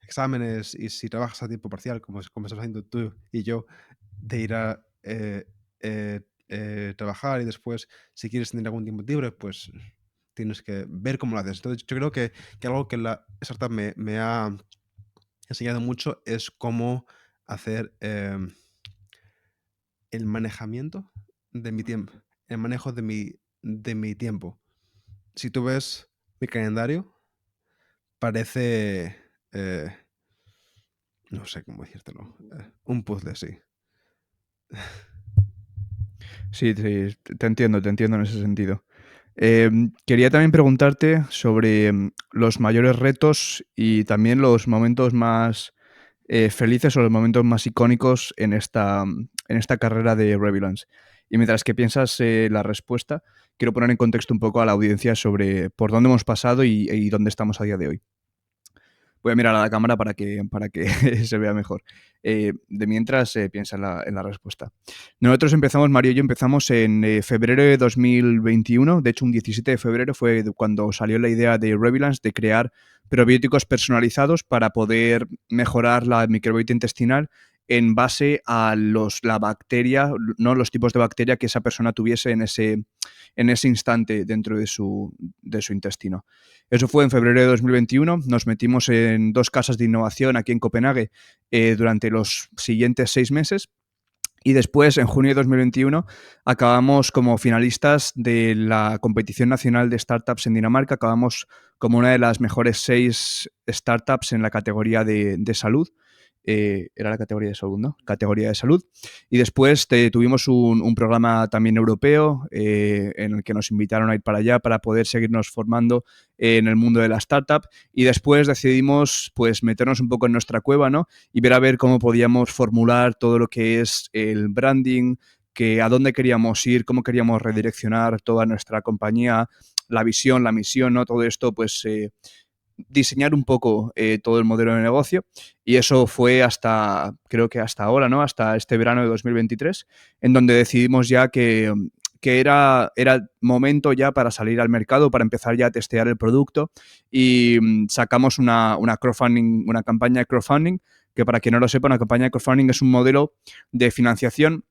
exámenes, y si trabajas a tiempo parcial, como estamos haciendo tú y yo, de ir a trabajar y después, si quieres tener algún tiempo libre, pues tienes que ver cómo lo haces. Entonces, yo creo que algo que la startup me ha enseñado mucho es cómo hacer el manejamiento de mi tiempo, el manejo de mi tiempo. Si tú ves mi calendario, parece, eh, no sé cómo decírtelo, un puzzle, sí. Sí, te entiendo en ese sentido. Quería también preguntarte sobre los mayores retos y también los momentos más felices o los momentos más icónicos en esta carrera de Revillance. Y mientras que piensas la respuesta, quiero poner en contexto un poco a la audiencia sobre por dónde hemos pasado y dónde estamos a día de hoy. Voy a mirar a la cámara para que se vea mejor. De mientras, piensa en la respuesta. Nosotros empezamos, Mario y yo empezamos en febrero de 2021. De hecho, un 17 de febrero fue cuando salió la idea de Revillance de crear probióticos personalizados para poder mejorar la microbiota intestinal en base a la bacteria, ¿no? Los tipos de bacteria que esa persona tuviese en ese instante dentro de su intestino. Eso fue en febrero de 2021. Nos metimos en 2 casas de innovación aquí en Copenhague durante los siguientes 6 meses. Y después, en junio de 2021, acabamos como finalistas de la competición nacional de startups en Dinamarca. Acabamos como una de las mejores 6 startups en la categoría de salud. Era la categoría de salud, ¿no? Categoría de salud. Y después tuvimos un programa también europeo en el que nos invitaron a ir para allá para poder seguirnos formando en el mundo de la startup. Y después decidimos pues meternos un poco en nuestra cueva, ¿no? Y ver a ver cómo podíamos formular todo lo que es el branding, que a dónde queríamos ir, cómo queríamos redireccionar toda nuestra compañía, la visión, la misión, ¿no? Todo esto, pues diseñar un poco todo el modelo de negocio, y eso fue creo que hasta ahora, ¿no? Hasta este verano de 2023, en donde decidimos ya que que era momento ya para salir al mercado, para empezar ya a testear el producto y sacamos una crowdfunding, una campaña de crowdfunding, que para quien no lo sepa, una campaña de crowdfunding es un modelo de financiación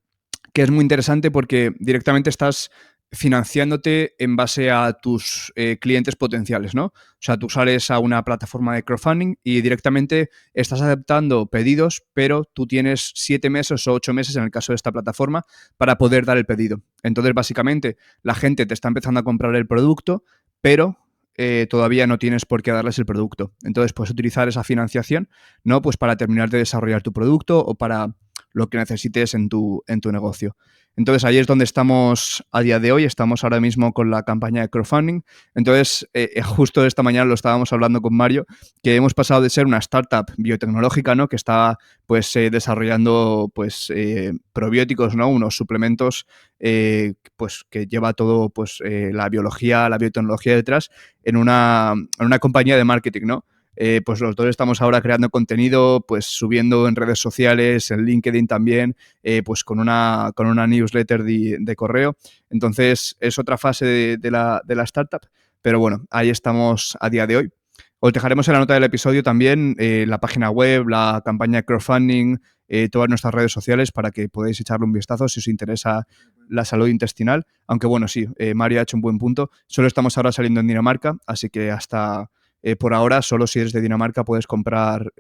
que es muy interesante porque directamente estás financiándote en base a tus clientes potenciales, ¿no? O sea, tú sales a una plataforma de crowdfunding y directamente estás aceptando pedidos, pero tú tienes 7 meses o 8 meses en el caso de esta plataforma para poder dar el pedido. Entonces, básicamente, la gente te está empezando a comprar el producto, pero todavía no tienes por qué darles el producto. Entonces, puedes utilizar esa financiación, ¿no? Pues para terminar de desarrollar tu producto o para lo que necesites en tu negocio. Entonces, ahí es donde estamos a día de hoy. Estamos ahora mismo con la campaña de crowdfunding. Entonces, justo esta mañana lo estábamos hablando con Mario, que hemos pasado de ser una startup biotecnológica, ¿no? Que está pues desarrollando pues probióticos, ¿no? Unos suplementos pues que lleva todo pues la biología, la biotecnología detrás en una compañía de marketing, ¿no? Pues los dos estamos ahora creando contenido, pues subiendo en redes sociales, en LinkedIn también, pues con una newsletter de correo. Entonces, es otra fase de la startup, pero bueno, ahí estamos a día de hoy. Os dejaremos en la nota del episodio también la página web, la campaña de crowdfunding, todas nuestras redes sociales para que podáis echarle un vistazo si os interesa la salud intestinal. Aunque bueno, sí, Mario ha hecho un buen punto. Solo estamos ahora saliendo en Dinamarca, así que hasta por ahora, solo si eres de Dinamarca puedes comprar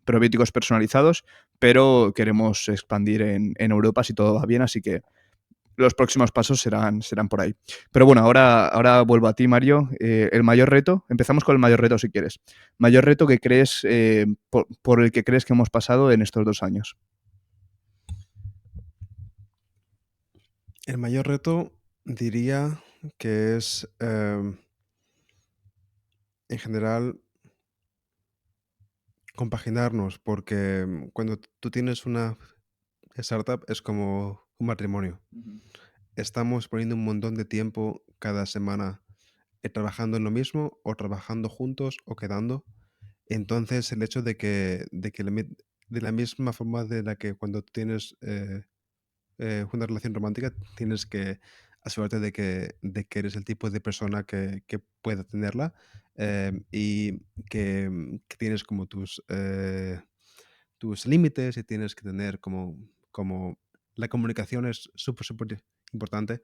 probióticos personalizados, pero queremos expandir en Europa si todo va bien, así que los próximos pasos serán por ahí. Pero bueno, ahora vuelvo a ti, Mario. El mayor reto, empezamos con el mayor reto si quieres. Mayor reto que crees, por el que crees que hemos pasado en estos 2 años. El mayor reto diría que es, en general, compaginarnos, porque cuando tú tienes una startup es como un matrimonio. Estamos poniendo un montón de tiempo cada semana trabajando en lo mismo o trabajando juntos o quedando. Entonces, el hecho de que de la misma forma de la que cuando tú tienes una relación romántica, tienes que asegurarte de que eres el tipo de persona que pueda tenerla y que tienes como tus límites y tienes que tener como la comunicación es súper, súper importante.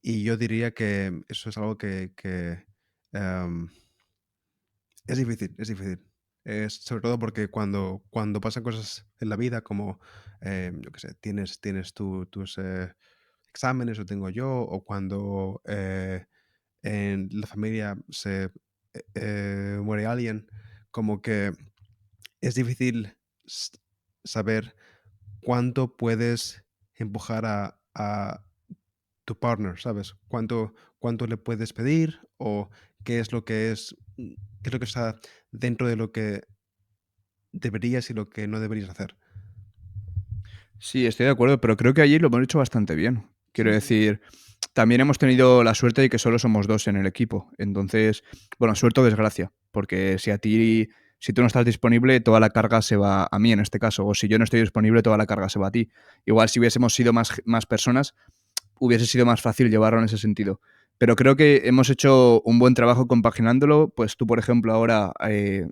Y yo diría que eso es algo que em, es difícil, es difícil. Sobre todo porque cuando pasan cosas en la vida, como, yo qué sé, tienes tus exámenes, o tengo yo, o cuando en la familia se muere alguien, como que es difícil s- saber cuánto puedes empujar a tu partner, ¿sabes? ¿Cuánto le puedes pedir o qué es lo que está dentro de lo que deberías y lo que no deberías hacer? Sí, estoy de acuerdo, pero creo que allí lo hemos hecho bastante bien. Quiero Sí, sí. decir, también hemos tenido la suerte de que solo somos dos en el equipo. Entonces, bueno, suerte o desgracia, porque si tú no estás disponible, toda la carga se va a mí en este caso, o si yo no estoy disponible, toda la carga se va a ti. Igual si hubiésemos sido más personas, hubiese sido más fácil llevarlo en ese sentido. Pero creo que hemos hecho un buen trabajo compaginándolo. Pues tú, por ejemplo, ahora,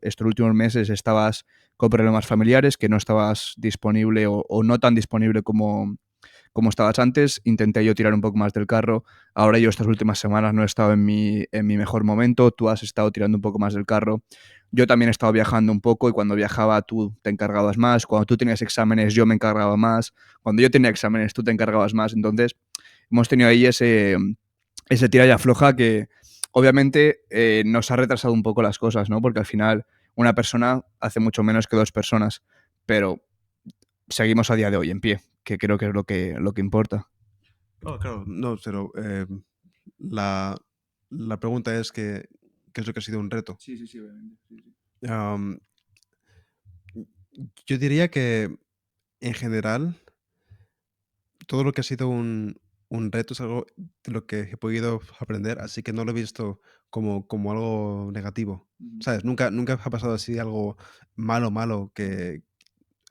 estos últimos meses estabas con problemas familiares, que no estabas disponible o no tan disponible como estabas antes. Intenté yo tirar un poco más del carro. Ahora yo estas últimas semanas no he estado en mi mejor momento. Tú has estado tirando un poco más del carro. Yo también he estado viajando un poco y cuando viajaba tú te encargabas más. Cuando tú tenías exámenes yo me encargaba más. Cuando yo tenía exámenes tú te encargabas más. Entonces hemos tenido ahí ese tira y afloja que obviamente nos ha retrasado un poco las cosas, ¿no? Porque al final una persona hace mucho menos que dos personas, pero seguimos a día de hoy en pie, que creo que es lo que importa. Oh, claro, no, pero la, la pregunta es qué es lo que ha sido un reto. Sí, sí, sí, obviamente. Sí, sí. Am, yo diría que en general todo lo que ha sido un reto es algo de lo que he podido aprender, así que no lo he visto como algo negativo. Ujú. ¿Sabes? Nunca ha pasado así algo malo, malo que,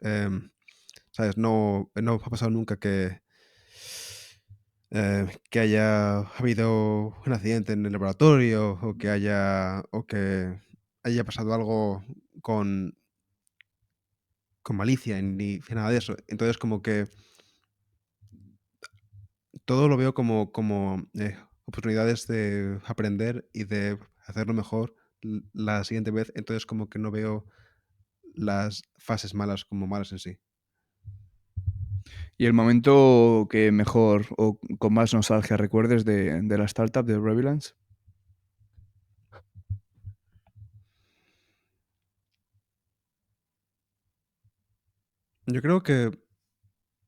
em, ¿sabes? No ha pasado nunca que haya habido un accidente en el laboratorio o que haya pasado algo con, con malicia ni nada de eso. Entonces, como que todo lo veo como oportunidades de aprender y de hacerlo mejor la siguiente vez. Entonces, como que no veo las fases malas como malas en sí. ¿Y el momento que mejor o con más nostalgia recuerdes de la startup de Revilance? Yo creo que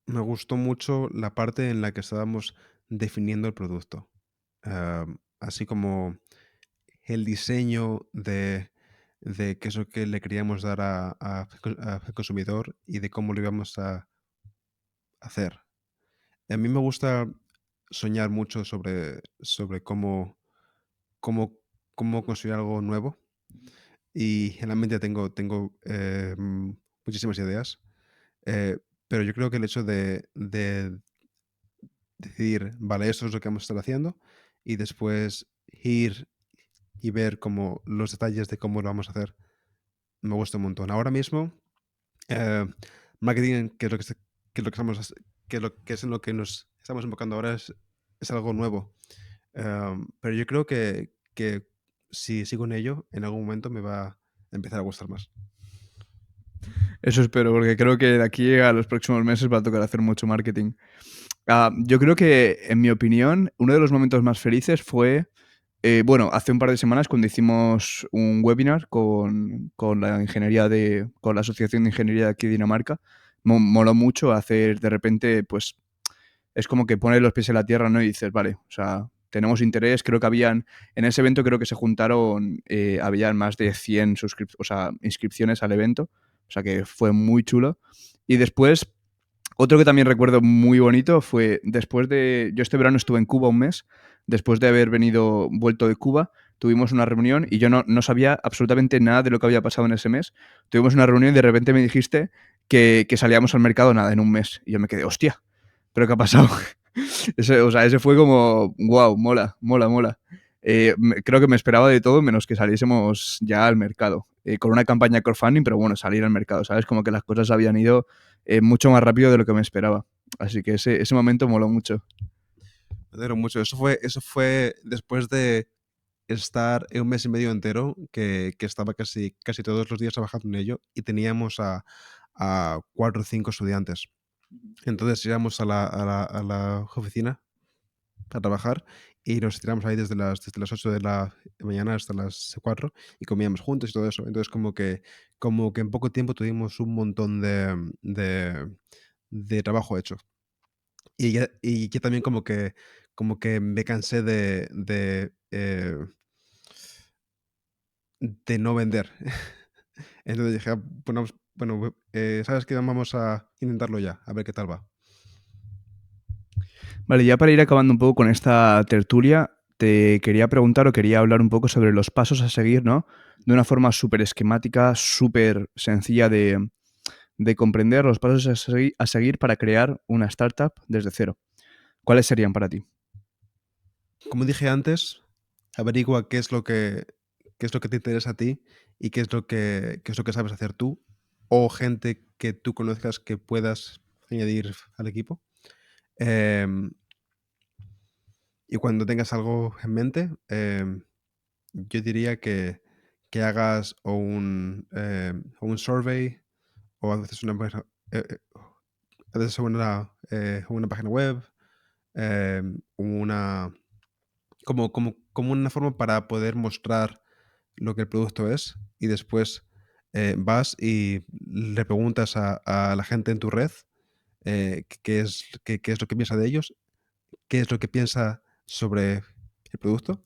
me gustó mucho la parte en la que estábamos definiendo el producto. Así como el diseño de qué es lo que le queríamos dar al consumidor y de cómo lo íbamos a hacer. A mí me gusta soñar mucho sobre cómo, cómo construir algo nuevo y en la mente tengo muchísimas ideas, pero yo creo que el hecho de decidir, vale, esto es lo que vamos a estar haciendo y después ir y ver como los detalles de cómo lo vamos a hacer, me gusta un montón. Ahora mismo, eh, marketing, que es lo que estamos, que es en lo que nos estamos enfocando ahora, es algo nuevo. Pero yo creo que si sigo en ello, en algún momento me va a empezar a gustar más. Eso espero, porque creo que de aquí a los próximos meses va a tocar hacer mucho marketing. Yo creo que, en mi opinión, uno de los momentos más felices fue, bueno, hace un par de semanas cuando hicimos un webinar con con la Asociación de Ingeniería de aquí de Dinamarca. Moló mucho hacer de repente, pues, es como que pones los pies en la tierra, ¿no? Y dices, vale, o sea, tenemos interés. Creo que en ese evento creo que se juntaron, habían más de 100 inscripciones al evento, o sea que fue muy chulo. Y después, otro que también recuerdo muy bonito fue yo este verano estuve en Cuba un mes, después de haber vuelto de Cuba, tuvimos una reunión y yo no sabía absolutamente nada de lo que había pasado en ese mes. Tuvimos una reunión y de repente me dijiste que salíamos al mercado nada en un mes. Y yo me quedé, hostia, ¿pero qué ha pasado? Ese fue como, wow, mola, mola, mola. Creo que me esperaba de todo menos que saliésemos ya al mercado. Con una campaña de crowdfunding, pero bueno, salir al mercado, ¿sabes? Como que las cosas habían ido mucho más rápido de lo que me esperaba. Así que ese momento moló mucho. Me alegro mucho. Eso fue después de estar en un mes y medio entero que estaba casi todos los días trabajando en ello y teníamos a 4 o 5 estudiantes. Entonces íbamos a la oficina a trabajar y nos tiramos ahí desde las 8 de la mañana hasta las 4 y comíamos juntos y todo eso. Entonces como que en poco tiempo tuvimos un montón de trabajo hecho. Y ya también como que me cansé de no vender. Entonces dije: bueno, ¿sabes qué? Vamos a intentarlo ya, a ver qué tal va". Vale, ya para ir acabando un poco con esta tertulia, te quería preguntar o quería hablar un poco sobre los pasos a seguir, ¿no? De una forma súper esquemática, súper sencilla de comprender los pasos a seguir para crear una startup desde cero. ¿Cuáles serían para ti? Como dije antes, averigua qué es lo que te interesa a ti y qué es lo que sabes hacer tú, o gente que tú conozcas que puedas añadir al equipo. Em, y cuando tengas algo en mente, yo diría que hagas o un survey o a veces una página web, una como una forma para poder mostrar lo que el producto es y después vas y le preguntas a la gente en tu red qué es lo que piensa de ellos, qué es lo que piensa sobre el producto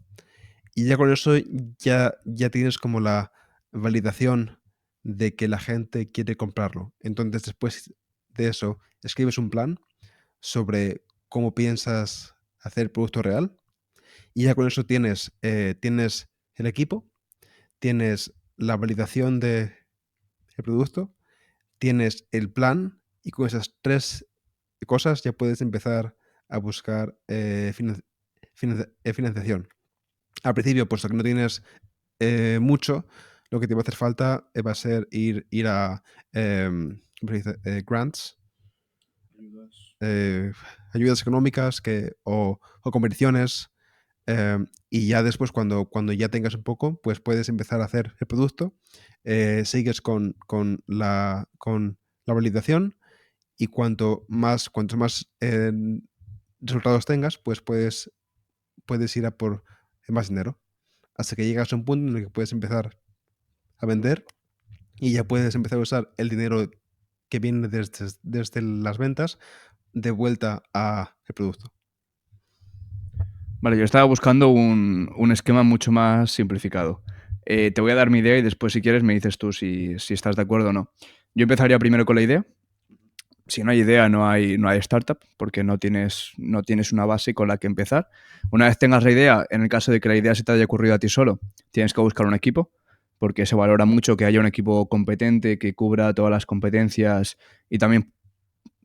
y ya con eso ya tienes como la validación de que la gente quiere comprarlo. Entonces después de eso escribes un plan sobre cómo piensas hacer el producto real y ya con eso tienes el equipo, tienes la validación del producto, tienes el plan y con esas tres cosas ya puedes empezar a buscar financiación. Al principio, puesto que no tienes mucho, lo que te va a hacer falta va a ser ir a ¿cómo se dice? Grants, eh, ayudas económicas o competiciones. Y ya después, cuando ya tengas un poco, pues puedes empezar a hacer el producto, sigues con la validación, y cuantos más resultados tengas, pues puedes ir a por más dinero, hasta que llegas a un punto en el que puedes empezar a vender y ya puedes empezar a usar el dinero que viene desde las ventas de vuelta a el producto. Vale, yo estaba buscando un esquema mucho más simplificado. Te voy a dar mi idea y después, si quieres, me dices tú si estás de acuerdo o no. Yo empezaría primero con la idea. Si no hay idea, no hay startup, porque no tienes una base con la que empezar. Una vez tengas la idea, en el caso de que la idea se te haya ocurrido a ti solo, tienes que buscar un equipo, porque se valora mucho que haya un equipo competente que cubra todas las competencias y también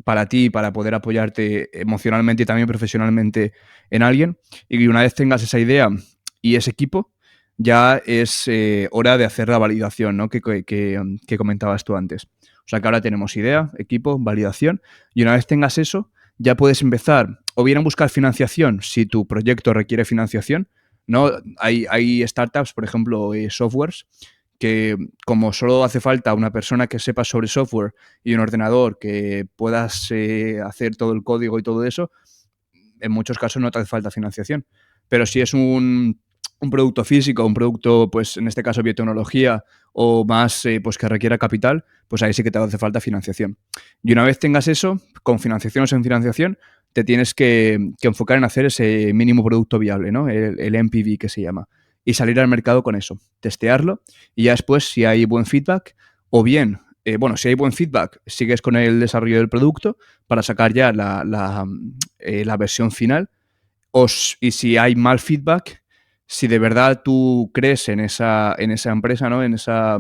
para ti, para poder apoyarte emocionalmente y también profesionalmente en alguien. Y una vez tengas esa idea y ese equipo, ya es hora de hacer la validación, ¿no? que comentabas tú antes. O sea que ahora tenemos idea, equipo, validación, y una vez tengas eso, ya puedes empezar o bien a buscar financiación si tu proyecto requiere financiación, ¿no? Hay startups, por ejemplo, softwares, que como solo hace falta una persona que sepa sobre software y un ordenador que puedas hacer todo el código y todo eso, en muchos casos no te hace falta financiación. Pero si es un producto físico, un producto, pues en este caso biotecnología o más pues que requiera capital, pues ahí sí que te hace falta financiación. Y una vez tengas eso, con financiación o sin financiación, te tienes que enfocar en hacer ese mínimo producto viable, ¿no? El MPV que se llama. Y salir al mercado con eso, testearlo y ya después, si hay buen feedback, o bien, si hay buen feedback, sigues con el desarrollo del producto para sacar ya la versión final. Y si hay mal feedback, si de verdad tú crees en esa empresa, ¿no? En esa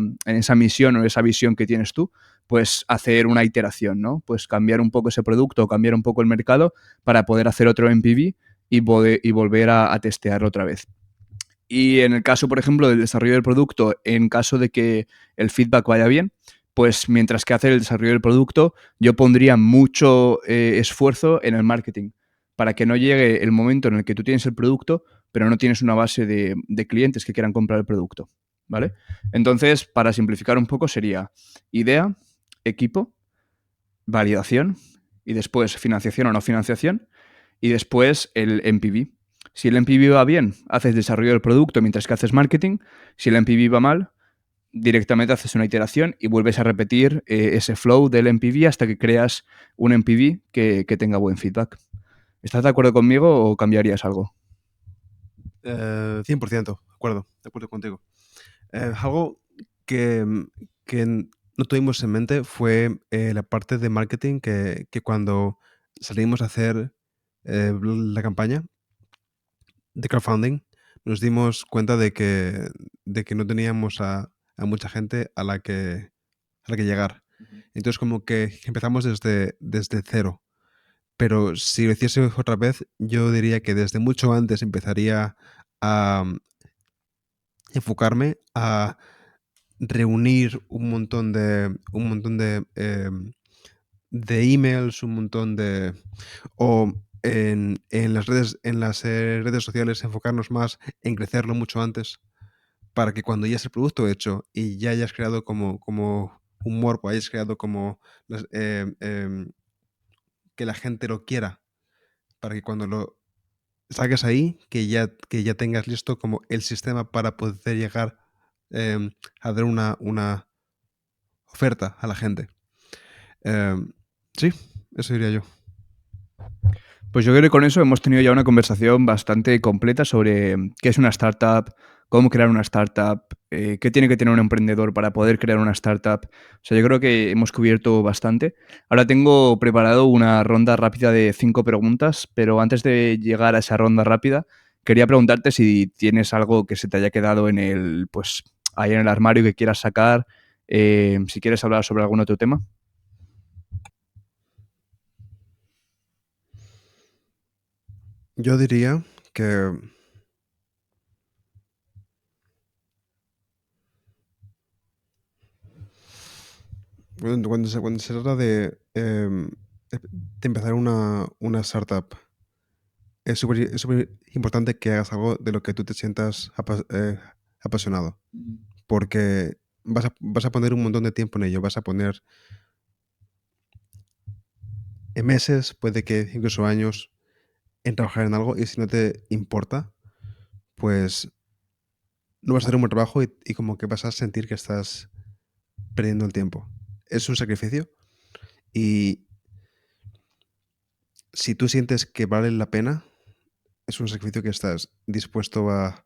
misión o esa visión que tienes tú, pues hacer una iteración, ¿no? Pues cambiar un poco ese producto o cambiar un poco el mercado para poder hacer otro MPV y volver a testearlo otra vez. Y en el caso, por ejemplo, del desarrollo del producto, en caso de que el feedback vaya bien, pues mientras que hace el desarrollo del producto, yo pondría mucho esfuerzo en el marketing para que no llegue el momento en el que tú tienes el producto, pero no tienes una base de clientes que quieran comprar el producto, ¿vale? Entonces, para simplificar un poco, sería idea, equipo, validación y después financiación o no financiación y después el MPV. Si el MPV va bien, haces desarrollo del producto mientras que haces marketing. Si el MPV va mal, directamente haces una iteración y vuelves a repetir ese flow del MPV hasta que creas un MPV que tenga buen feedback. ¿Estás de acuerdo conmigo o cambiarías algo? 100%, de acuerdo contigo. Algo que, que no tuvimos en mente fue la parte de marketing que cuando salimos a hacer la campaña de crowdfunding, nos dimos cuenta de que no teníamos a mucha gente a la que llegar. Entonces, como que empezamos desde cero. Pero si lo hiciese otra vez, yo diría que desde mucho antes empezaría a enfocarme a reunir un montón de emails, un montón de o en las redes sociales enfocarnos más en crecerlo mucho antes, para que cuando ya es el producto hecho y ya hayas creado como un morbo, hayas creado como que la gente lo quiera, para que cuando lo saques ahí, que ya tengas listo como el sistema para poder llegar a dar una oferta a la gente. Sí, eso diría yo. Pues yo creo que con eso hemos tenido ya una conversación bastante completa sobre qué es una startup, cómo crear una startup, qué tiene que tener un emprendedor para poder crear una startup. O sea, yo creo que hemos cubierto bastante. Ahora tengo preparado una ronda rápida de 5 preguntas, pero antes de llegar a esa ronda rápida, quería preguntarte si tienes algo que se te haya quedado pues, ahí en el armario que quieras sacar, si quieres hablar sobre algún otro tema. Yo diría que cuando se trata de empezar una startup, es súper importante que hagas algo de lo que tú te sientas apasionado, porque vas a poner un montón de tiempo en ello, vas a poner meses, puede que incluso años, en trabajar en algo, y si no te importa, pues no vas a hacer un buen trabajo y como que vas a sentir que estás perdiendo el tiempo. Es un sacrificio y si tú sientes que vale la pena, es un sacrificio que estás dispuesto a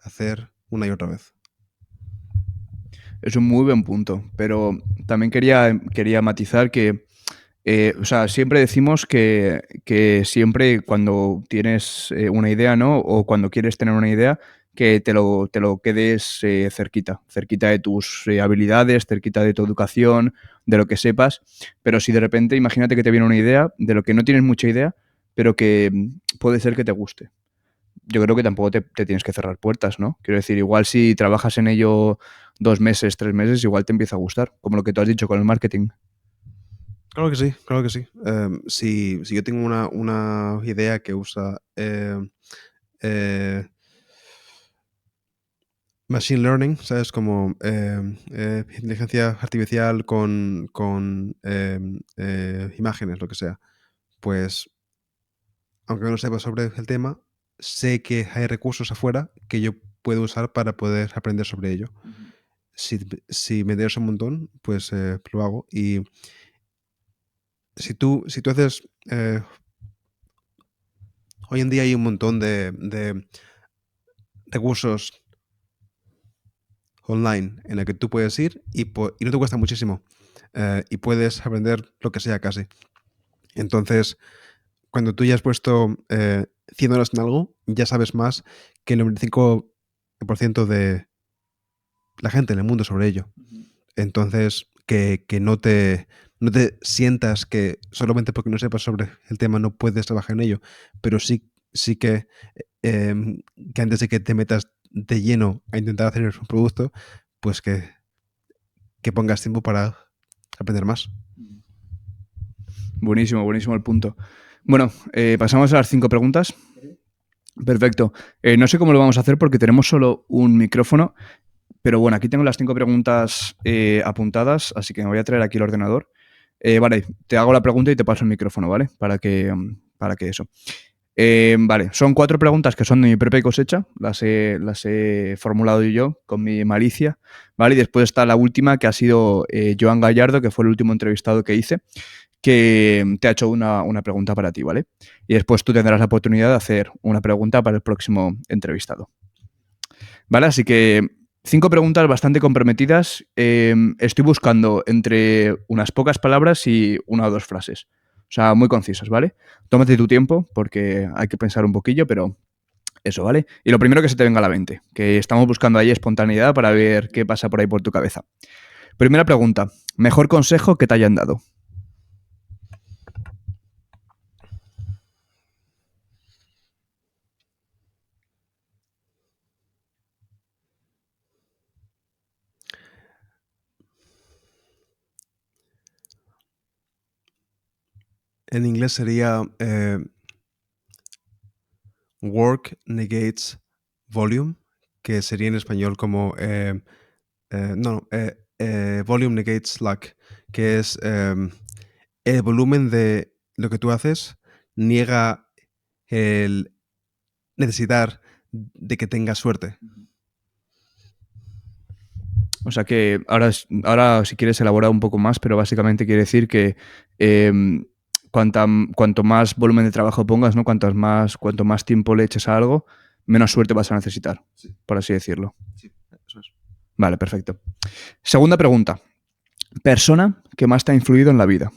hacer una y otra vez. Es un muy buen punto, pero también quería matizar que, o sea, siempre decimos que siempre cuando tienes una idea, ¿no? O cuando quieres tener una idea, que te lo quedes cerquita de tus habilidades, cerquita de tu educación, de lo que sepas. Pero si de repente, imagínate que te viene una idea de lo que no tienes mucha idea, pero que puede ser que te guste. Yo creo que tampoco te tienes que cerrar puertas, ¿no? Quiero decir, igual si trabajas en ello 2 meses, 3 meses, igual te empieza a gustar, como lo que tú has dicho con el marketing. Claro que sí, claro que sí. Si yo tengo una idea que usa eh, machine learning, ¿sabes? Como inteligencia artificial con imágenes, lo que sea, pues aunque no sepa sobre el tema, sé que hay recursos afuera que yo puedo usar para poder aprender sobre ello. Si me interesa un montón, pues lo hago. Y si tú haces... hoy en día hay un montón de recursos online en el que tú puedes ir y no te cuesta muchísimo. Y puedes aprender lo que sea casi. Entonces, cuando tú ya has puesto 100 horas en algo, ya sabes más que el 95% de la gente en el mundo sobre ello. Entonces, que no te sientas que solamente porque no sepas sobre el tema no puedes trabajar en ello, pero sí que antes de que te metas de lleno a intentar hacer un producto, pues que pongas tiempo para aprender más. Buenísimo, buenísimo el punto. Bueno, pasamos a las 5 preguntas. Perfecto. No sé cómo lo vamos a hacer porque tenemos solo un micrófono, pero bueno, aquí tengo las 5 preguntas apuntadas, así que me voy a traer aquí el ordenador. Vale, te hago la pregunta y te paso el micrófono, ¿vale? Para que eso. Vale, son 4 preguntas que son de mi propia cosecha, las he formulado yo con mi malicia, ¿vale? Y después está la última que ha sido Joan Gallardo, que fue el último entrevistado que hice, que te ha hecho una pregunta para ti, ¿vale? Y después tú tendrás la oportunidad de hacer una pregunta para el próximo entrevistado. ¿Vale? Así que 5 preguntas bastante comprometidas. Estoy buscando entre unas pocas palabras y una o dos frases. O sea, muy concisas, ¿vale? Tómate tu tiempo porque hay que pensar un poquillo, pero eso, ¿vale? Y lo primero que se te venga a la mente, que estamos buscando ahí espontaneidad para ver qué pasa por ahí por tu cabeza. Primera pregunta, mejor consejo que te hayan dado. En inglés sería work negates volume, que sería en español como volume negates luck, que es el volumen de lo que tú haces niega el necesitar de que tengas suerte. O sea que ahora si quieres elaborar un poco más, pero básicamente quiere decir que cuanto más volumen de trabajo pongas, ¿no? Cuanto más tiempo le eches a algo, menos suerte vas a necesitar, Sí, por así decirlo. sí, eso es. Vale, perfecto. Segunda pregunta. Persona que más te ha influido en la vida.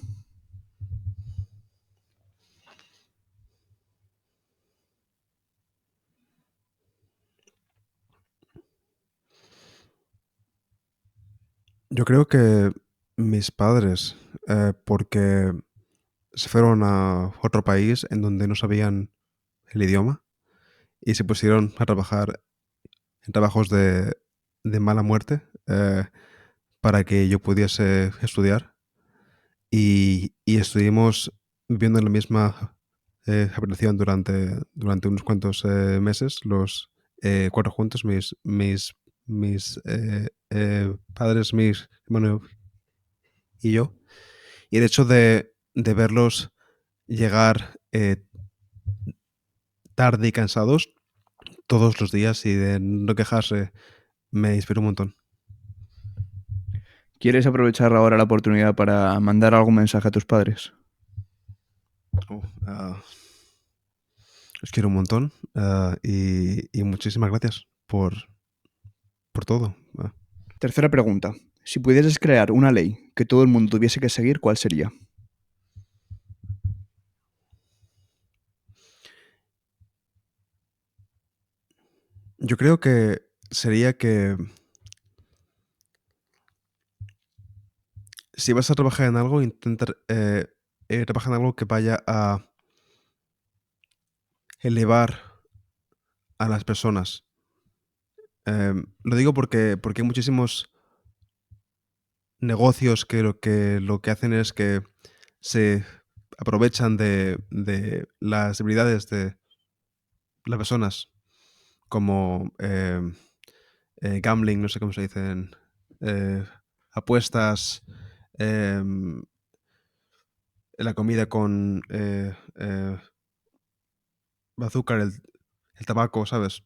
Yo creo que mis padres, porque se fueron a otro país en donde no sabían el idioma y se pusieron a trabajar en trabajos de mala muerte para que yo pudiese estudiar. Y estuvimos viviendo en la misma habitación durante unos cuantos meses, los cuatro juntos, mis padres, mis hermano y yo. Y el hecho de verlos llegar tarde y cansados todos los días y de no quejarse me inspiró un montón. ¿Quieres aprovechar ahora la oportunidad para mandar algún mensaje a tus padres? Os quiero un montón y muchísimas gracias por todo. Tercera pregunta. Si pudieses crear una ley que todo el mundo tuviese que seguir, ¿cuál sería? Yo creo que sería que si vas a trabajar en algo, intentar trabajar en algo que vaya a elevar a las personas. Lo digo porque hay muchísimos negocios que lo que hacen es que se aprovechan de las debilidades de las personas, como gambling, no sé cómo se dicen, apuestas, em, la comida con azúcar, el tabaco, ¿sabes?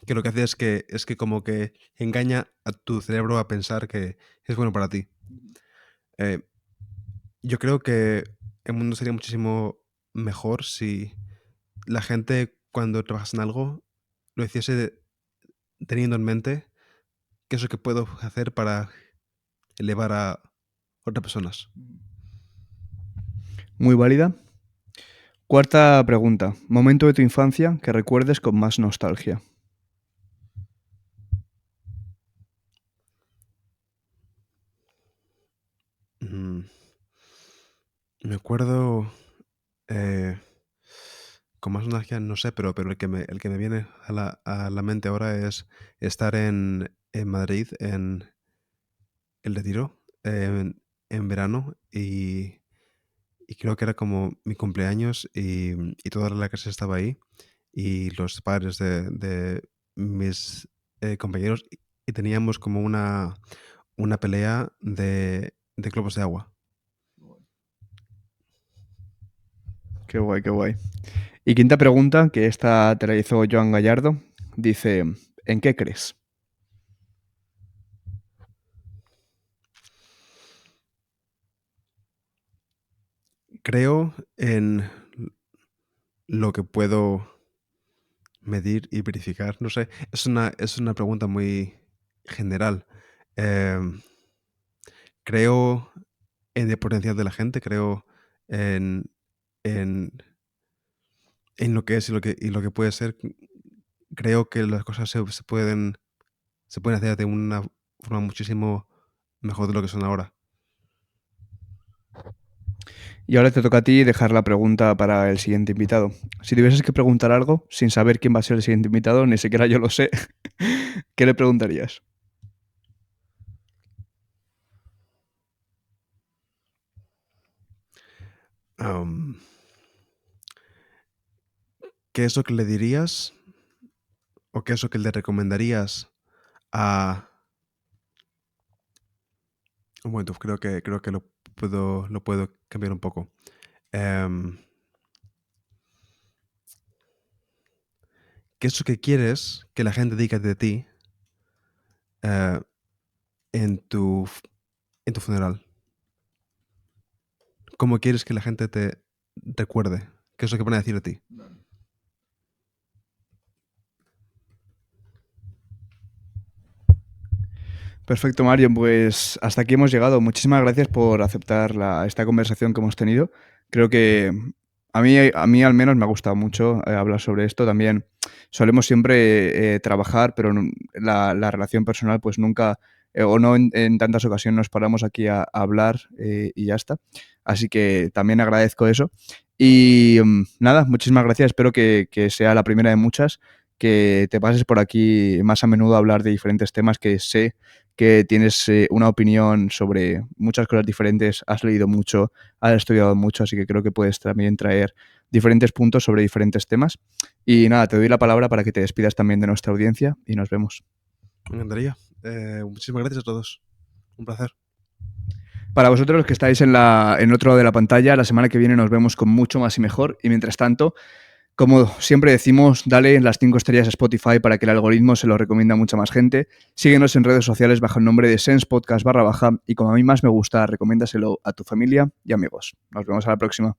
Que lo que hace es que como que engaña a tu cerebro a pensar que es bueno para ti. Eh, yo creo que el mundo sería muchísimo mejor si la gente cuando trabajas en algo lo hiciese teniendo en mente qué es lo que puedo hacer para elevar a otras personas. Muy válida. Cuarta pregunta. Momento de tu infancia que recuerdes con más nostalgia. Mm, Me acuerdo con más nostalgia, no sé, pero el que me viene a la mente ahora es estar en Madrid en el Retiro en verano y creo que era como mi cumpleaños y toda la clase estaba ahí y los padres de mis compañeros y teníamos como una pelea de globos de agua. Qué guay, qué guay. Y quinta pregunta, que esta te la hizo Joan Gallardo. Dice, ¿en qué crees? Creo en lo que puedo medir y verificar. No sé, es una pregunta muy general. Em, Creo en el potencial de la gente, creo en, en, en lo que es y lo que puede ser. Creo que las cosas se pueden hacer de una forma muchísimo mejor de lo que son ahora. Y ahora te toca a ti dejar la pregunta para el siguiente invitado. Si tuvieses que preguntar algo sin saber quién va a ser el siguiente invitado, ni siquiera yo lo sé, ¿qué le preguntarías? Am, ¿Qué es lo que le dirías o qué es lo que le recomendarías a... Un momento, creo que lo puedo cambiar un poco. Em, ¿Qué es lo que quieres que la gente diga de ti eh, en tu funeral? ¿Cómo quieres que la gente te recuerde? ¿Qué es lo que van a decir de ti? Perfecto, Mario. Pues hasta aquí hemos llegado. Muchísimas gracias por aceptar esta conversación que hemos tenido. Creo que a mí al menos me ha gustado mucho hablar sobre esto. También solemos siempre trabajar, pero la relación personal pues nunca o no en tantas ocasiones nos paramos aquí a hablar y ya está. Así que también agradezco eso. Y nada, muchísimas gracias. Espero que sea la primera de muchas, que te pases por aquí más a menudo a hablar de diferentes temas, que sé que tienes una opinión sobre muchas cosas diferentes, has leído mucho, has estudiado mucho, así que creo que puedes también traer diferentes puntos sobre diferentes temas. Y nada, te doy la palabra para que te despidas también de nuestra audiencia y nos vemos. Me encantaría. Muchísimas gracias a todos. Un placer. Para vosotros los que estáis en otro lado de la pantalla, la semana que viene nos vemos con mucho más y mejor. Y mientras tanto, como siempre decimos, dale las 5 estrellas a Spotify para que el algoritmo se lo recomienda a mucha más gente. Síguenos en redes sociales bajo el nombre de Sense Podcast _baja y como a mí más me gusta, recomiéndaselo a tu familia y amigos. Nos vemos a la próxima.